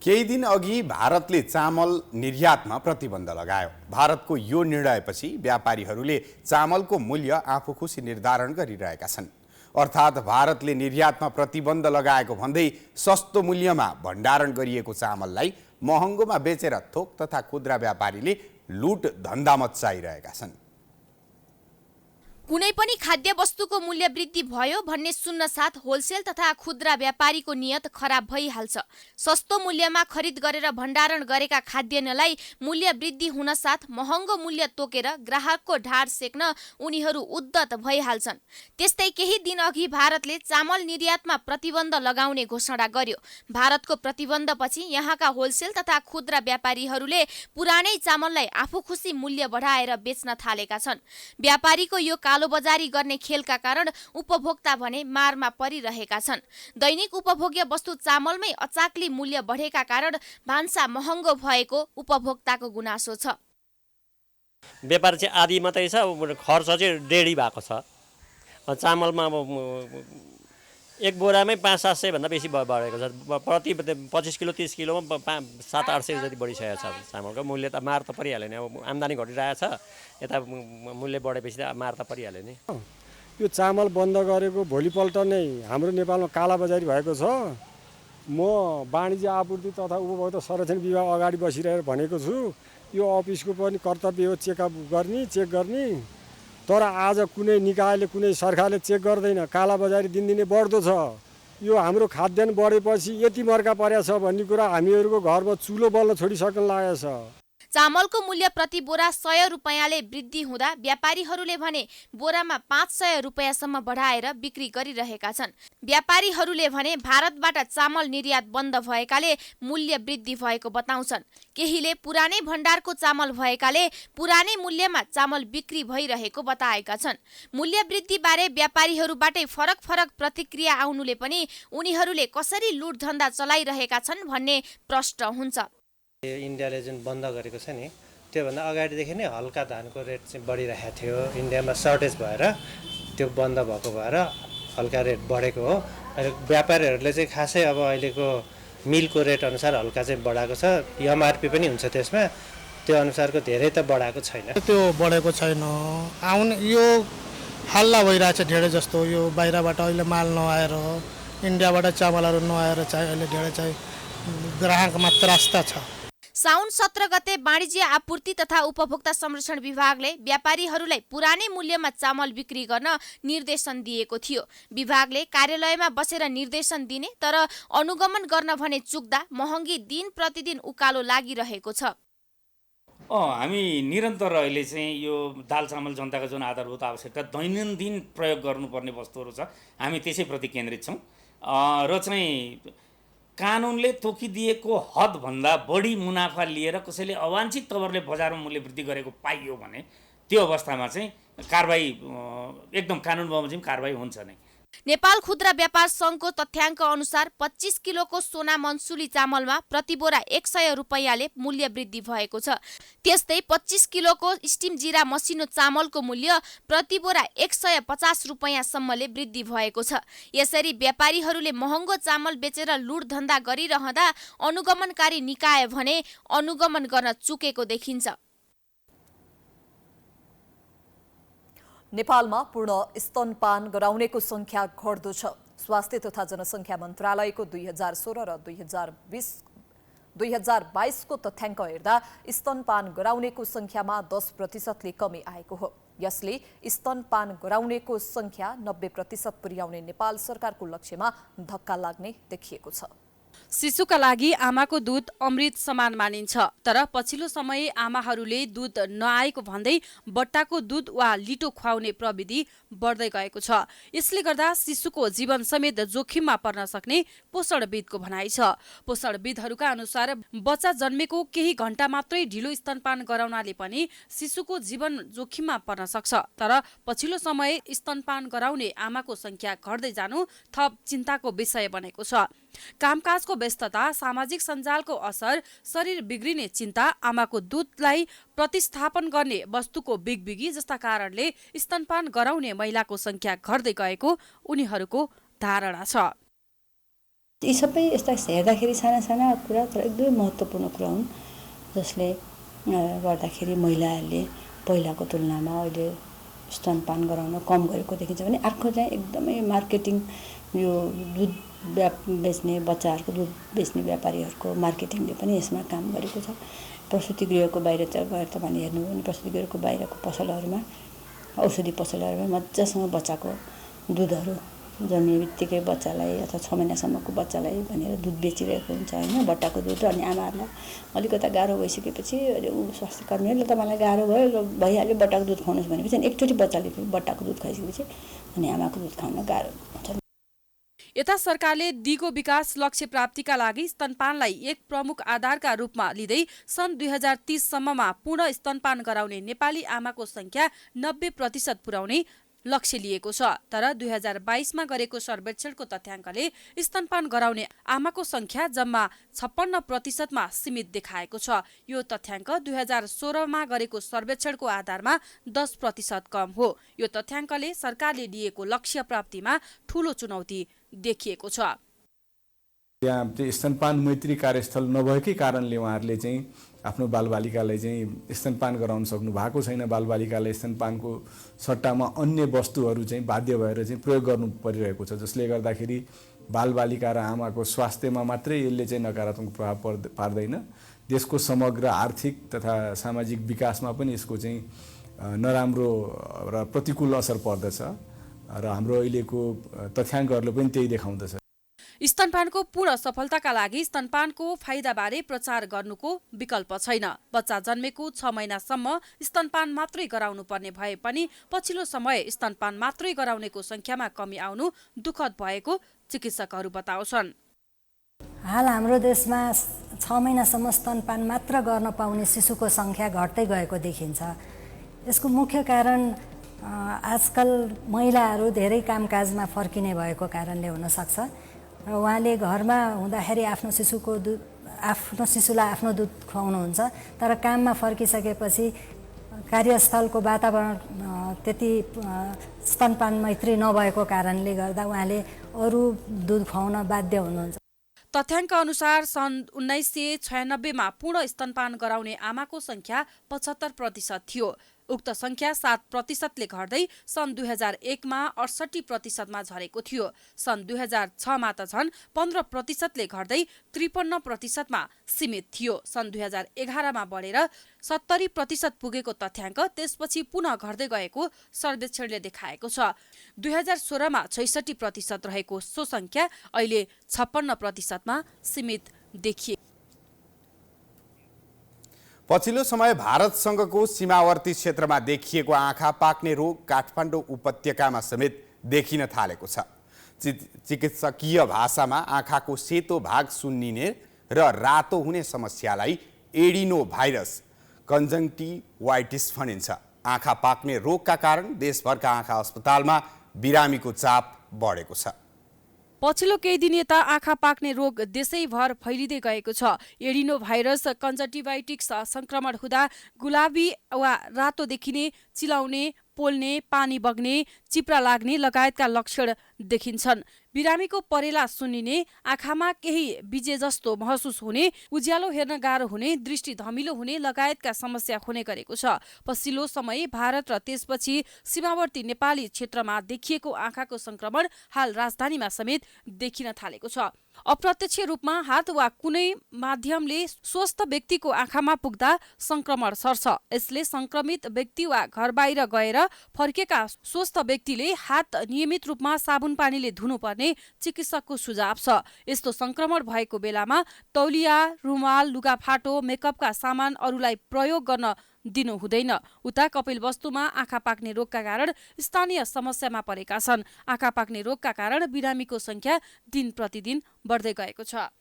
केही दिन अघि भारतले चामल निर्यातमा प्रतिबन्ध लगायो। भारतको यो निर्णयपछि व्यापारीहरूले चामलको मूल्य आफू खुसी निर्धारण गरिरहेका छन्। अर्थात् भारतले निर्यातमा प्रतिबन्ध लगाएको भन्दै सस्तो मूल्यमा भण्डारण गरिएको चामललाई महँगोमा बेचेर थोक तथा खुद्रा व्यापारीले लुट धन्दा मच्चाइरहेका छन्। कुनै पनि खाद्य वस्तुको मूल्य वृद्धि भयो भन्ने सुन्न साथ होलसेल तथा खुद्रा व्यापारीको नियत खराब भइहाल्छ। सस्तो मूल्यमा खरिद गरेर भण्डारण गरेका खाद्यान्नलाई मूल्य वृद्धि हुन साथ महँगो मूल्य तोकेर ग्राहकको ढाड सेक्न उनीहरू उद्यत भइहाल्छन्। त्यस्तै केही दिन अघि भारतले चामल निर्यातमा प्रतिबन्ध लगाउने घोषणा गर्यो। भारतको प्रतिबन्धपछि यहाँका होलसेल तथा खुद्रा व्यापारीहरूले पुरानै चामललाई आफू खुसी मूल्य बढाएर बेच्न थालेका छन्। व्यापारीको यो कालोबजारी गर्ने खेलका कारण उपभोक्ता भने मारमा परिरहेका छन्। दैनिक उपभोग्य वस्तु चामलमै अचाक्ली मूल्य बढेका कारण भान्सा महँगो भएको उपभोक्ताको गुनासो छ। व्यापार चाहिँ आधी मात्रै छ, खर्च चाहिँ डेढी भएको छ। चामलमा अब एक बोरामै 500-700 भन्दा बेसी बढेको छ। प्रति 25 किलो 30 किलोमा 700-800 जति बढिसकेको छ। चामलको मूल्य त मार त परिहाल्यो नि। अब आम्दानी घटिरहेको छ, यता मूल्य बढेपछि त मार त परिहाल्यो नि। यो चामल बन्द गरेको भोलिपल्ट नै हाम्रो नेपालमा कालाबजारी भएको छ। म वाणिज्य आपूर्ति तथा उपभोक्ता संरक्षण विभाग अगाडि बसिरहेर भनेको छु, यो अफिसको पनि कर्तव्य हो चेक गर्ने। तर आज कुनै निकायले कुनै सरकारले चेक गर्दैन। कालाबजारी दिनदिनै बढ्दो छ। यो हाम्रो खाद्यान्न बढेपछि यति मर्का परेको छ भन्ने कुरा हामीहरूको घरमा चुलो बल्न छोडिसक्न लागेको छ। चामलको मूल्य प्रति बोरा 100 रुपैयाँले वृद्धि हुँदा व्यापारीहरूले भने बोरामा 500 रुपैयाँसम्म बढाएर बिक्री गरिरहेका छन्। व्यापारीहरूले भने भारतबाट चामल निर्यात बन्द भएकाले मूल्य वृद्धि भएको बताउँछन्। केहीले पुरानै भण्डारको चामल भएकाले पुरानै मूल्यमा चामल बिक्री भइरहेको बताएका छन्। मूल्य वृद्धिबारे व्यापारीहरूबाटै फरक प्रतिक्रिया आउनुले पनि उनीहरूले कसरी लुट धन्दा चलाइरहेका छन् भन्ने प्रश्न हुन्छ। इन्डियाले जुन बन्द गरेको छ नि, त्योभन्दा अगाडिदेखि नै हल्का धानको रेट चाहिँ बढिरहेको थियो। इन्डियामा सर्टेज भएर त्यो बन्द भएको भएर हल्का रेट बढेको हो। व्यापारीहरूले चाहिँ खासै अब अहिलेको मिलको रेट अनुसार हल्का चाहिँ बढाएको छ। एमआरपी पनि हुन्छ त्यसमा, त्यो अनुसारको धेरै त बढाएको छैन। त्यो बढेको छैन। यो हल्ला भइरहेछ धेरै जस्तो। यो बाहिरबाट अहिले माल नआएर, इन्डियाबाट चामलहरू नआएर चाहिँ अहिले धेरै चाहिँ ग्राहकमा त्रासता छ। साउन 17 गते वाणिज्य आपूर्ति तथा उपभोक्ता संरक्षण विभागले व्यापारीहरूलाई पुरानै मूल्यमा चामल बिक्री गर्न निर्देशन दिएको थियो। विभागले कार्यालयमा बसेर निर्देशन दिने तर अनुगमन गर्न भने चुक्दा महँगी दिन प्रतिदिन उकालो लागिरहेको छ। हामी निरन्तर अहिले चाहिँ यो दाल चामल जनताको जुन आधारभूत आवश्यकता दैनन्दिन प्रयोग गर्नुपर्ने वस्तुहरू छ, हामी त्यसैप्रति केन्द्रित छौँ। र चाहिँ कानुनले तोकिदिएको हदभन्दा बढी मुनाफा लिएर कसैले अवाञ्छित तवरले बजारमा मूल्य वृद्धि गरेको पाइयो भने त्यो अवस्थामा चाहिँ कारबाही एकदम कानुन बमोजिम कारबाही हुन्छ नै। नेपाल खुद्रा व्यापार सङ्घको तथ्याङ्क अनुसार 25 किलोको सोना मन्सुली चामलमा प्रति बोरा 100 रुपैयाँले मूल्य वृद्धि भएको छ। त्यस्तै 25 किलोको स्टिम जिरा मसिनो चामलको मूल्य प्रति बोरा 150 रुपैयाँसम्मले वृद्धि भएको छ। यसरी व्यापारीहरूले महँगो चामल बेचेर लुट धन्दा गरिरहँदा अनुगमनकारी निकाय भने अनुगमन गर्न चुकेको देखिन्छ। नेपालमा पूर्ण स्तनपान गराउनेको संख्या घट्दो छ। स्वास्थ्य तथा जनसङ्ख्या मन्त्रालयको 2016 र 2022 को तथ्याङ्क हेर्दा स्तनपान गराउनेको संख्यामा 10% कमी आएको हो। यसले स्तनपान गराउनेको संख्या 90% पुर्याउने नेपाल सरकारको लक्ष्यमा धक्का लाग्ने देखिएको छ। शिशुका लागि आमाको दूध अमृत समान मानिन्छ, तर पछिल्लो समय आमाहरूले दूध नआएको भन्दै बट्टाको दूध वा लिटो खुवाउने प्रविधि बढ्दै गएको छ। यसले गर्दा शिशुको जीवन समेत जोखिममा पर्न सक्ने पोषणविदको भनाइ छ। पोषणविदहरूका अनुसार बच्चा जन्मेको केही घण्टा मात्रै ढिलो स्तनपान गराउनाले पनि शिशुको जीवन जोखिममा पर्न सक्छ। तर पछिल्लो समय स्तनपान गराउने आमाको संख्या घट्दै जानु थप चिन्ताको विषय बनेको छ। कामकाजको व्यस्तता, सामाजिक सञ्जालको असर, शरीर बिग्रिने चिन्ता, आमाको दूधलाई प्रतिस्थापन गर्ने वस्तुको बिगबिगी जस्ता कारणले स्तनपान गराउने महिलाको संख्या घट्दै गएको उनीहरूको धारणा छ। यी सबै यस्ता हेर्दाखेरि साना साना कुरा तर एकदमै महत्त्वपूर्ण कुरा हुन्, जसले गर्दाखेरि महिलाहरूले पहिलाको तुलनामा अहिले स्तनपान गराउन कम गरेको देखिन्छ भने अर्को चाहिँ एकदमै मार्केटिङ यो दुध बेच्ने बच्चाहरूको दुध बेच्ने व्यापारीहरूको मार्केटिङले पनि यसमा काम गरेको छ। प्रसुति गृहको बाहिरतिर गएर तपाईँले हेर्नुभयो भने प्रसुति गृहको बाहिरको पसलहरूमा औषधि पसलहरूमा मजासँग बच्चाको दुधहरू जन्मिए बित्तिकै बच्चालाई अथवा 6 महिनासम्मको बच्चालाई भनेर दुध बेचिरहेको हुन्छ होइन, बट्टाको दुध। अनि आमाहरूलाई अलिकता गाह्रो भइसकेपछि स्वास्थ्य कर्मीहरूले तपाईँलाई गाह्रो भयो र भइहाल्यो बट्टाको दुध खुवाउनुहोस् भनेपछि एकचोटि बच्चाले बट्टाको दुध खाइसकेपछि अनि आमाको दुध खुवाउन गाह्रो हुन्छ। यता सरकारले दिगो विकास लक्ष्य प्राप्तिका लागि स्तनपानलाई एक प्रमुख आधारका रूपमा लिँदै सन् 2030 सम्ममा पूर्ण स्तनपान गराउने नेपाली आमाको संख्या 90% पुर्याउने लक्ष्य लिएको छ। तर 2022मा गरेको सर्वेक्षणको तथ्याङ्कले स्तनपान गराउने आमाको संख्या जम्मा 56%मा सीमित देखाएको छ। यो तथ्याङ्क 2016मा गरेको सर्वेक्षणको आधारमा 10% कम हो। यो तथ्याङ्कले सरकारले लिएको लक्ष्य प्राप्तिमा ठूलो चुनौती देखिएको छ। त्यहाँ चाहिँ स्तनपान मैत्री कार्यस्थल नभएकै कारणले उहाँहरूले चाहिँ आफ्नो बालबालिकालाई चाहिँ स्तनपान गराउन सक्नु भएको छैन। बालबालिकालाई स्तनपानको सट्टामा अन्य वस्तुहरू चाहिँ बाध्य भएर चाहिँ प्रयोग गर्नु परिरहेको छ, जसले गर्दाखेरि बालबालिका र आमाको स्वास्थ्यमा मात्रै यसले चाहिँ नकारात्मक प्रभाव पार्दैन, देशको समग्र आर्थिक तथा सामाजिक विकासमा पनि यसको चाहिँ नराम्रो र प्रतिकूल असर पर्दछ र हाम्रो अहिलेको तथ्याङ्कहरूले पनि त्यही देखाउँदछ। स्तनपानको पूर्ण सफलताका लागि स्तनपानको फाइदाबारे प्रचार गर्नुको विकल्प छैन। बच्चा जन्मेको 6 महिनासम्म स्तनपान मात्रै गराउनु पर्ने भए पनि पछिल्लो समय स्तनपान मात्रै गराउनेको संख्यामा कमी आउनु दुःखद भएको चिकित्सकहरू बताउँछन्। हाल हाम्रो देशमा 6 महिनासम्म स्तनपान मात्र गर्न पाउने शिशुको संख्या घट्दै गएको देखिन्छ। यसको मुख्य कारण आजकल महिलाहरू धेरै कामकाजमा फर्किने भएको कारणले हुन सक्छ र उहाँले घरमा हुँदाखेरि आफ्नो शिशुलाई आफ्नो दुध खुवाउनुहुन्छ, तर काममा फर्किसकेपछि कार्यस्थलको वातावरण त्यति स्तनपान मैत्री नभएको कारणले गर्दा उहाँले अरू दुध खुवाउन बाध्य हुनुहुन्छ। तथ्याङ्क अनुसार सन् 1996मा पूर्ण स्तनपान गराउने आमाको संख्या 75% थियो। उक्त संख्या 7%ले घट्दै सन् 2001मा 68%मा झरेको थियो। सन् 2006मा त झन् 15%ले घट्दै 53%मा सीमित थियो। सन् 2011मा बढेर 70% पुगेको तथ्याङ्क त्यसपछि पुनः घट्दै गएको सर्वेक्षणले देखाएको छ। 2016मा 66% रहेको सो संख्या अहिले 56%मा सीमित देखिए। पछिल्लो समय भारतसँगको सीमावर्ती क्षेत्रमा देखिएको आँखा पाक्ने रोग काठमाडौँ उपत्यकामा समेत देखिन थालेको छ। चिकित्सकीय भाषामा आँखाको सेतो भाग सुन्निने र रातो हुने समस्यालाई एडिनो भाइरस कन्जङ्टिभाइटिस भनिन्छ। आँखा पाक्ने रोगका कारण देशभरका आँखा अस्पतालमा बिरामीको चाप बढेको छ। पछिल्लो केही दिन यता आँखा पाक्ने रोग देशैभर फैलिँदै गएको छ। एडिनो भाइरस कन्जक्टिभाइटिस संक्रमण हुँदा गुलाबी वा रातो देखिने, चिलाउने, पोल्ने, पानी बग्ने, चिप्रा लाग्ने लगायतका लक्षण देखिन्छन्। बिरामीको परेला सुन्निने, आँखामा केही बिजे जस्तो महसुस हुने, उज्यालो हेर्न गाह्रो हुने, दृष्टि धमिलो हुने लगायतका समस्या हुने गरेको छ। पछिल्लो समय भारत र त्यसपछि सीमावर्ती नेपाली क्षेत्रमा देखिएको आँखाको संक्रमण हाल राजधानीमा समेत देखिन थालेको छ। अप्रत्यक्ष रूपमा हात वा कुनै माध्यमले स्वस्थ व्यक्तिको आँखामा पुग्दा संक्रमण सर्छ। यसले संक्रमित व्यक्ति वा घर बाहिर गएर फर्केका स्वस्थ व्यक्तिले हात नियमित रूपमा साबुन पानीले धुनुपर्ने चिकित्सकको सुझाव छ। यस्तो संक्रमण भएको बेलामा तौलिया, रुमाल, लुगाफाटो, मेकअपका सामान अरूलाई प्रयोग गर्न दिनु हुँदैन। उता कपिलवस्तुमा आँखा पाक्ने रोगका कारण स्थानीय समस्यामा परेका छन्। आँखा पाक्ने रोगका कारण बिरामीको संख्या दिन प्रतिदिन बढ्दै गएको छ।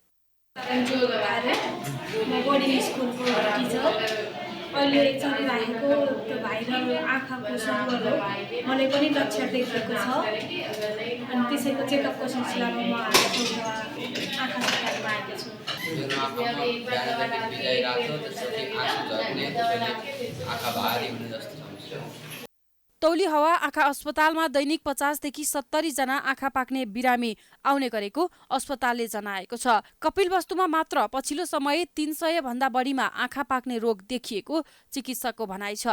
अहिले चलिरहेको त्यो भाइरल आँखाको सङ्क्रमण मलाई पनि लक्षण देखिएको छ अनि त्यसैको चेकअपको सिलसिलामा म आँखा अस्पतालमा आएको छु। तौली हवा आँखा अस्पतालमा दैनिक 50 देखि 70 जना आँखा पाक्ने बिरामी आउने गरेको अस्पतालले जनाएको छ। कपिलवस्तुमा मात्र पछिल्लो समय 300 भन्दा बढीमा आँखा पाक्ने रोग देखिएको चिकित्सकको भनाइ छ।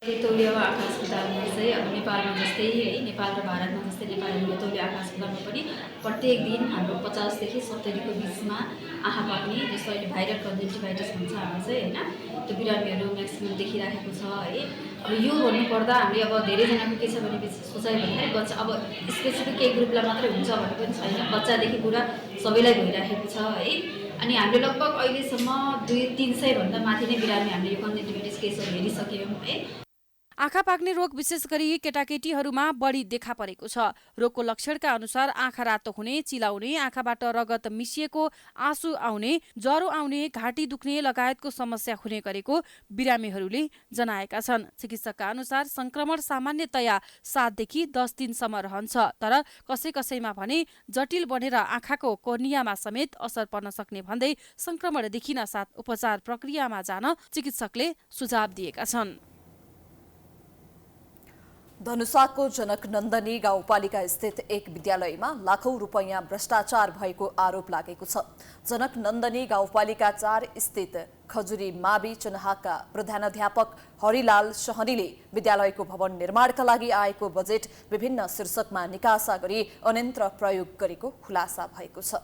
तौलिया आँखा अस्पतालमा चाहिँ अब नेपालमा जस्तै है नेपाल र भारतमा जस्तै नेपालमा तौलिया आँखा अस्पतालमा पनि प्रत्येक दिन हाम्रो 50 देखि 70 को बिचमा आँखा पाक्ने जस्तो अहिले भाइरल कन्जन्क्टिभाइटिस भन्छ हाम्रो चाहिँ हैन त्यो बिरामीहरू म्याक्सिमम देखिराखेको छ है। अब यो भन्नुपर्दा हामीले अब धेरैजनाको के छ भने सोचाइ भन्दाखेरि बच्चा अब स्पेसिफिक केही ग्रुपलाई मात्रै हुन्छ भन्ने पनि छैन, बच्चादेखि बुढा सबैलाई भइराखेको छ है। अनि हामीले लगभग अहिलेसम्म 200-300 भन्दा माथि नै बिरामी हामीले यो कन्जन्क्टिभाइटिस केसहरू हेरिसक्यौँ है। आँखा पाक्ने रोग विशेष गरी केटाकेटीहरूमा बढी देखा परेको छ। रोगको लक्षणका अनुसार आँखा रातो हुने, चिलाउने, आँखाबाट रगत मिसिएको, आँसु आउने, ज्वरो आउने, घाँटी दुख्ने लगायतको समस्या हुने गरेको बिरामीहरूले जनाएका छन्। चिकित्सकका अनुसार संक्रमण सामान्यतया 7 देखि 10 दिनसम्म रहन्छ, तर कसै-कसैमा भने जटिल बनेर आँखाको कोर्नियामा समेत असर पर्न सक्ने भन्दै संक्रमण देखिन साथ उपचार प्रक्रियामा जान चिकित्सकले सुझाव दिएका छन्। धनुषाको जनकनन्दनी गाउँपालिका स्थित एक विद्यालयमा लाखौं रुपैयाँ भ्रष्टाचार भएको आरोप लागेको छ। जनकनन्दनी गाउँपालिका 4 स्थित खजुरी मावि चनहाका प्रधानाध्यापक हरिलाल सहनीले विद्यालयको भवन निर्माणका लागि आएको बजेट विभिन्न शीर्षकमा निकासा गरी अन्यन्त्र प्रयोग गरेको खुलासा भएको छ।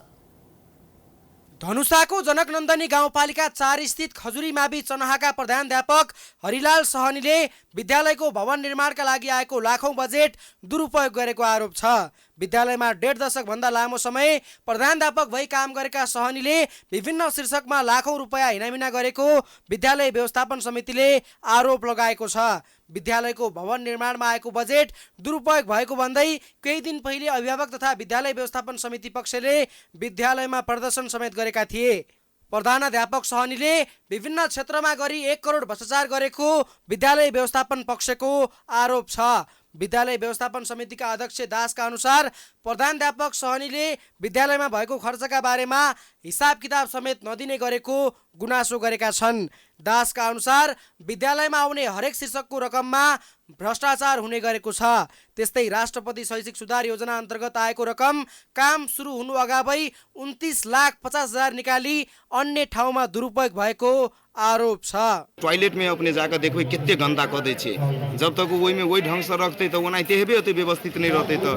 धनुषाको जनकनन्दनी गाउँपालिका 4 स्थित खजुरी मावि चनहाका प्रधानाध्यापक हरिलाल सहनीले विद्यालयको भवन निर्माणका लागि आएको लाखौं बजेट दुरुपयोग गरेको आरोप छ। विद्यालयमा 1.5 दशक भन्दा लामो समय प्रधानाध्यापक भई काम गरेका सहनीले विभिन्न शीर्षकमा लाखौं रुपैयाँ हिनामिना गरेको विद्यालय व्यवस्थापन समितिले आरोप लगाएको छ। विद्यालयको भवन निर्माणमा आएको बजेट दुरुपयोग भएको भन्दै केही दिन पहिले अभिभावक तथा विद्यालय व्यवस्थापन समिति पक्षले विद्यालयमा प्रदर्शन समेत गरेका थिए। प्रधानाध्यापक सहनीले विभिन्न क्षेत्रमा गरी 1 करोड भ्रष्टाचार गरेको विद्यालय व्यवस्थापन पक्षको आरोप छ। विद्यालय व्यवस्थापन समितिका अध्यक्ष दासका अनुसार प्रधानाध्यापक सहनीले विद्यालयमा भएको खर्चका बारेमा हिसाब किताब समेत नदिने गरेको गुनासो गरेका छन्। दासका अनुसार विद्यालयमा आउने हरेक शीर्षकको रकममा भ्रष्टाचार हुने गरेको छ। त्यस्तै राष्ट्रपति शैक्षिक सुधार योजना अन्तर्गत आएको रकम काम सुरु हुनु अगावै 29,50,000 निकाली अन्य ठाउँमा दुरुपयोग भएको आरोप छ। टॉयलेट में अपने जाकर देखो कितने गंदा कर दे छे, जब तक वही में वही ढंग से रखते तो ओनाते हेबे होते व्यवस्थित नहीं रहते तो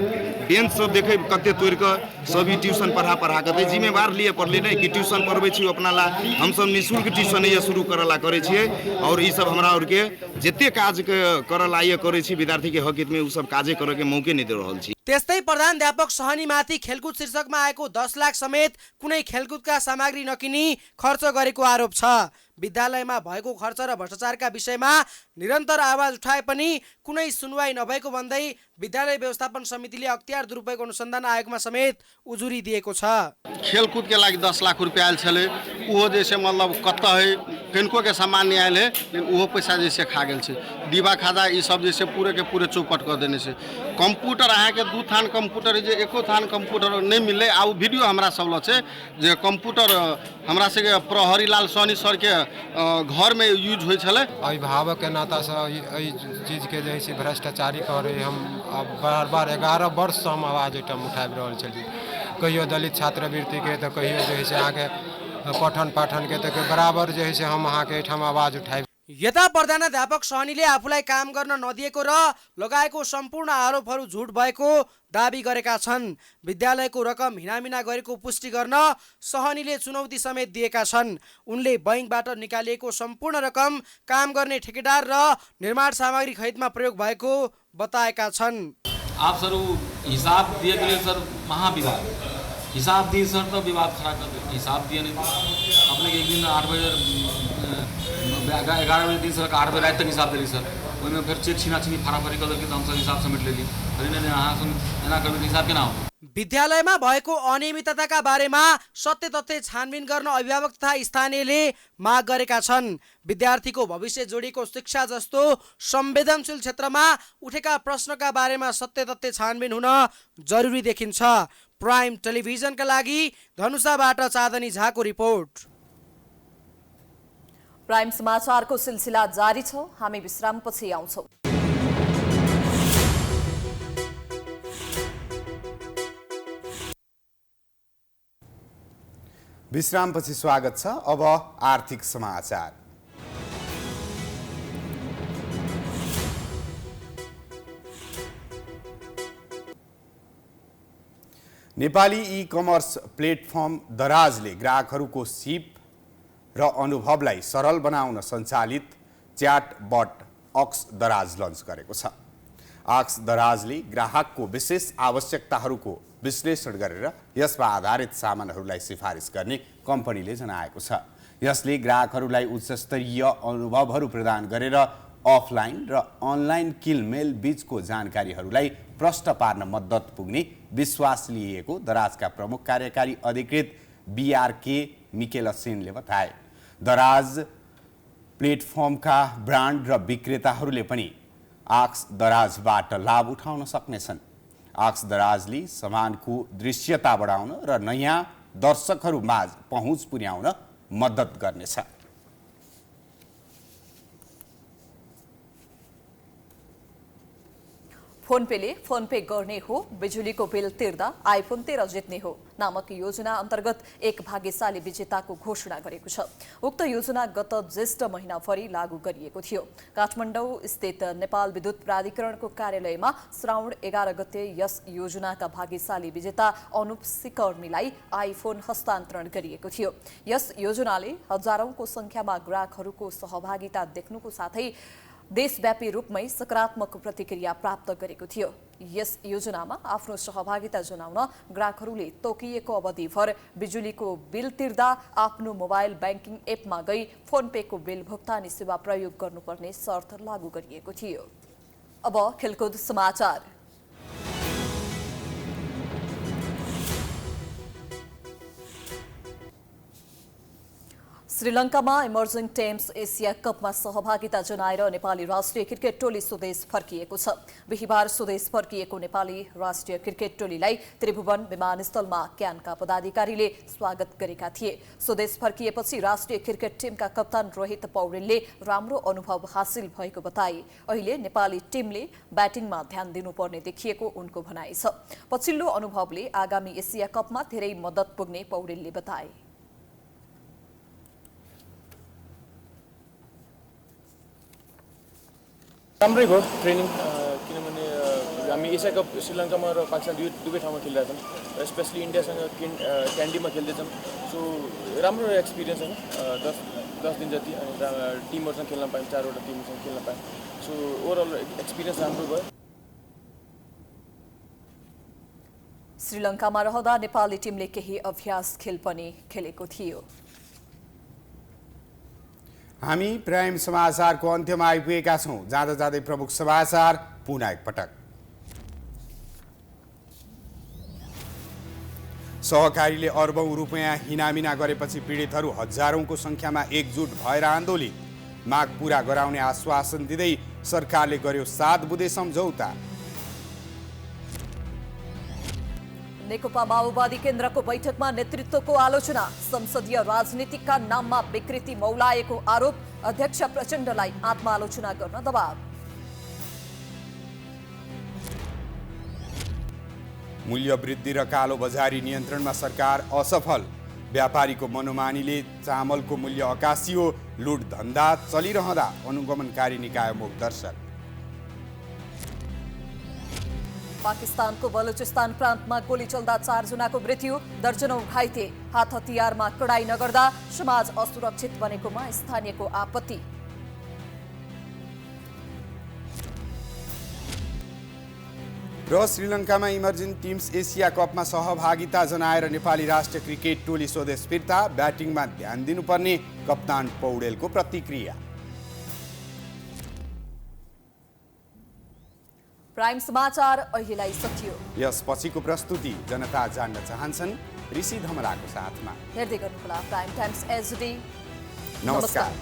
बेंच सब देखे कते तोड़ कर सभी ट्यूशन पढ़ा करते जिम्मेवार लिए पढ़ले नहीं कि ट्यूशन पढ़वे छी अपना ला हम सब निःशुल्क ट्यूशन ये शुरू करला करे छिए और ई सब हमरा और के जते काज करला ये करे छी विद्यार्थी के हक हित में उ सब काजे करे के मौके नहीं दे रहल छी। त्यस्तै प्रधानाध्यापक सहनीमाथि खेलकुद शीर्षकमा आएको 10 लाख समेत कुनै खेलकुदका सामग्री नकिनी खर्च गरेको आरोप छ। विद्यालयमा भएको खर्च र भ्रष्टाचारका विषयमा निरन्तर आवाज उठाए पनि कुनै सुनवाई नभएको भन्दै विद्यालय व्यवस्थापन समितिले अख्तियार दुरुपयोग अनुसन्धान आयोगमा समेत उजुरी दिएको छ। खेलकूद के लागि 10 लाख रुपया आयल छले, उहो जैसे मतलब कत है किनको के सामान नहीं आयल है, लेकिन उहो पैसा जैसे खा गेल छै। दीवा खादा ई सब जैसे पूरे के पूरे चौपट कर देने से। कंप्यूटर अहाँ के 2 थान कंप्यूटर जे एको थान कंप्यूटर नहीं मिले आ वीडियो हमरा सब ल छै जे कंप्यूटर हमरा से हरिलाल सहनी सर के घर में यूज होय छले। अभिभावक के नाता से ई चीज के जे छै भ्रष्टाचारी करे हम बार 11 वर्ष से हम आवाज एटम उठाबि रहल छलिए, कहियो दलित छात्रवृत्ति के तो कहियो जे है से आगे पठन पाठन के तो बराबर जे है से हम अहाँ के एठाम आवाज उठाबि। यता प्रधानाध्यापक सहनीले आफूलाई काम गर्न नदिएको र लगाएको सम्पूर्ण आरोपहरू झुट भएको दाबी गरेका छन्। विद्यालयको रकम हिनामिना गरेको पुष्टि गर्न सहनीले चुनौती समेत दिएका छन्। उनले बैंकबाट निकालिएको सम्पूर्ण रकम काम गर्ने ठेकेदार र निर्माण सामग्री खरिदमा प्रयोग भएको बताएका छन्। आप सर हिसाब दिए के लिए सर महाविवाद हिसाब दिए सर तो विवाद खड़ा कर दे, हिसाब दिए नहीं अपने एक दिन 8 बजे 11 बजे दिन सर 8 बजे रात तक हिसाब दिली सर ओहिमे फिर चेक छीना फाराफारी कर देलकै त हम सब हिसाब समेट लेली अरे अहाँ सुन एना करबे हिसाब केना हो। विद्यालयमा भएको अनियमितताका बारेमा सत्य तथ्य छानबिन गर्न अभिभावक तथा स्थानीयले माग गरेका छन्। विद्यार्थीको भविष्य जोडिएको शिक्षा जस्तो संवेदनशील क्षेत्रमा उठेका प्रश्नका बारेमा सत्य तथ्य छानबिन हुन जरुरी देखिन्छ। प्राइम टेलिभिजनका लागि धनुषाबाट चाँदनी झाको रिपोर्ट। प्राइम समाचारको सिलसिला जारी छ, हामी विश्रामपछि आउँछौं। विश्रामपछि स्वागत छ। अब आर्थिक समाचार। नेपाली ई कमर्स प्लेटफर्म दराजले ग्राहकहरूको सिप र अनुभवलाई सरल बनाउन सञ्चालित च्याटबट अक्स दराज लन्च गरेको छ। अक्स दराजले ग्राहकको विशेष आवश्यकताहरूको विश्लेषण गरेर यसमा आधारित सामानहरूलाई सिफारिस गर्ने कम्पनीले जनाएको छ। यसले ग्राहकहरूलाई उच्चस्तरीय अनुभवहरू प्रदान गरेर अफलाइन र अनलाइन किलमेल बीचको जानकारीहरूलाई प्रष्ट पार्न मद्दत पुग्ने विश्वास लिएको दराजका प्रमुख कार्यकारी अधिकृत बीआरके मिकेलसेनले बताए। दराज प्लेटफर्मका ब्रान्ड र विक्रेताहरूले पनि आक्स दराजबाट लाभ उठाउन सक्नेछन्। आक्स दराजले सामानको दृश्यता बढाउन र नयाँ दर्शकहरूमाझ पहुँच पुर्याउन मद्दत गर्नेछ। फोन पेले फोन पे गर्ने हो, बिजुलीको बिल तिर्दा आइफोन 13 जित्ने हो नामक योजना अन्तर्गत एक भाग्यशाली विजेताको घोषणा गरेको छ। उक्त योजना गत ज्येष्ठ महिनाभरि लागू गरिएको थियो। काठमाडौँ स्थित नेपाल विद्युत प्राधिकरणको कार्यालयमा श्रावण 11 गते यस योजनाका भाग्यशाली विजेता अनुप सिकर्मीलाई आइफोन हस्तान्तरण गरिएको थियो। यस योजनाले हजारौंको संख्यामा ग्राहकहरूको सहभागिता देख्नुको साथै देशव्यापी रूपमै सकारात्मक प्रतिक्रिया प्राप्त गरेको थियो। यस योजनामा आफ्नो सहभागिता जनाउन ग्राहकहरूले तोकिएको अवधिभर बिजुलीको बिल तिर्दा आफ्नो मोबाइल ब्याङ्किङ एपमा गई फोन पेको बिल भुक्तानी सेवा प्रयोग गर्नुपर्ने शर्त लागू गरिएको थियो। अब खेलकुद समाचार। श्रीलङ्कामा इमर्जिङ टेम्स एसिया कपमा सहभागिता जनाएर नेपाली राष्ट्रिय क्रिकेट टोली स्वदेश फर्किएको छ। बिहीबार स्वदेश फर्किएको नेपाली राष्ट्रिय क्रिकेट टोलीलाई त्रिभुवन विमानस्थलमा क्यानका पदाधिकारीले स्वागत गरेका थिए। स्वदेश फर्किएपछि राष्ट्रिय क्रिकेट टिमका कप्तान रोहित पौडेलले राम्रो अनुभव हासिल भएको बताए। अहिले नेपाली टिमले ब्याटिङमा ध्यान दिनुपर्ने देखिएको उनको भनाइ छ। पछिल्लो अनुभवले आगामी एसिया कपमा धेरै मद्दत पुग्ने पौडेलले बताए। राम्रै भयो ट्रेनिङ, किनभने हामी एसिया कप श्रीलङ्कामा र पाकिस्तान दुवै ठाउँमा खेलिरहेछौँ, स्पेसली इन्डियासँग क्यान्डीमा खेल्दैछौँ। सो राम्रो एक्सपिरियन्स होइन, 10 दिन जति अनि टिमहरूसँग खेल्न पायौँ, 4वटा टिमहरूसँग खेल्न पायौँ। सो ओभरअल एक्सपिरियन्स राम्रो भयो। श्रीलङ्कामा रहँदा नेपाली टिमले केही अभ्यास खेल पनि खेलेको थियो। हामी प्राइम समाचारको अन्त्यमा आइपुगेका छौँ। जाँदा जाँदै प्रमुख समाचार पुनः एकपटक। सहकारीले अर्बौं रुपियाँ हिनामिना गरेपछि पीडितहरू हजारौंको संख्यामा एकजुट भएर आन्दोलित। माग पूरा गराउने आश्वासन दिँदै सरकारले गर्यो 7 बुँदे सम्झौता। नेकपा माओवादी केन्द्रको बैठकमा नेतृत्वको आलोचना। संसदीय राजनीतिका नाममा विकृति मौलाएको आरोप। अध्यक्ष प्रचण्डलाई आत्मालोचना गर्न दबाव। मूल्य वृद्धि र कालो बजारी नियन्त्रणमा सरकार असफल। व्यापारीको मनोमानीले चामलको मूल्य अकासियो। लुट धन्दा चलिरहँदा अनुगमनकारी निकाय मुख दर्शक। पाकिस्तानको बलुचिस्तान प्रान्तमा गोली चल्दा 4 जनाको मृत्यु, दर्जनौं घाइते। हात हतियारमा कडाई नगर्दा समाज असुरक्षित बनेकोमा स्थानीयको आपत्ति। र श्रीलङ्कामा इमर्जिङ टिम्स एसिया कपमा सहभागिता जनाएर नेपाली राष्ट्रिय क्रिकेट टोली स्वदेश फिर्ता। ब्याटिङमा ध्यान दिनुपर्ने कप्तान पौडेलको प्रतिक्रिया। प्राइम समाचार अहिलेलाई सकियो। यसपछिको प्रस्तुति जनता जान्न चाहन्छन् ऋषि धमराको साथमा। हेर्दै गर्नुहोला प्राइम टाइम्स एचडी। नमस्कार।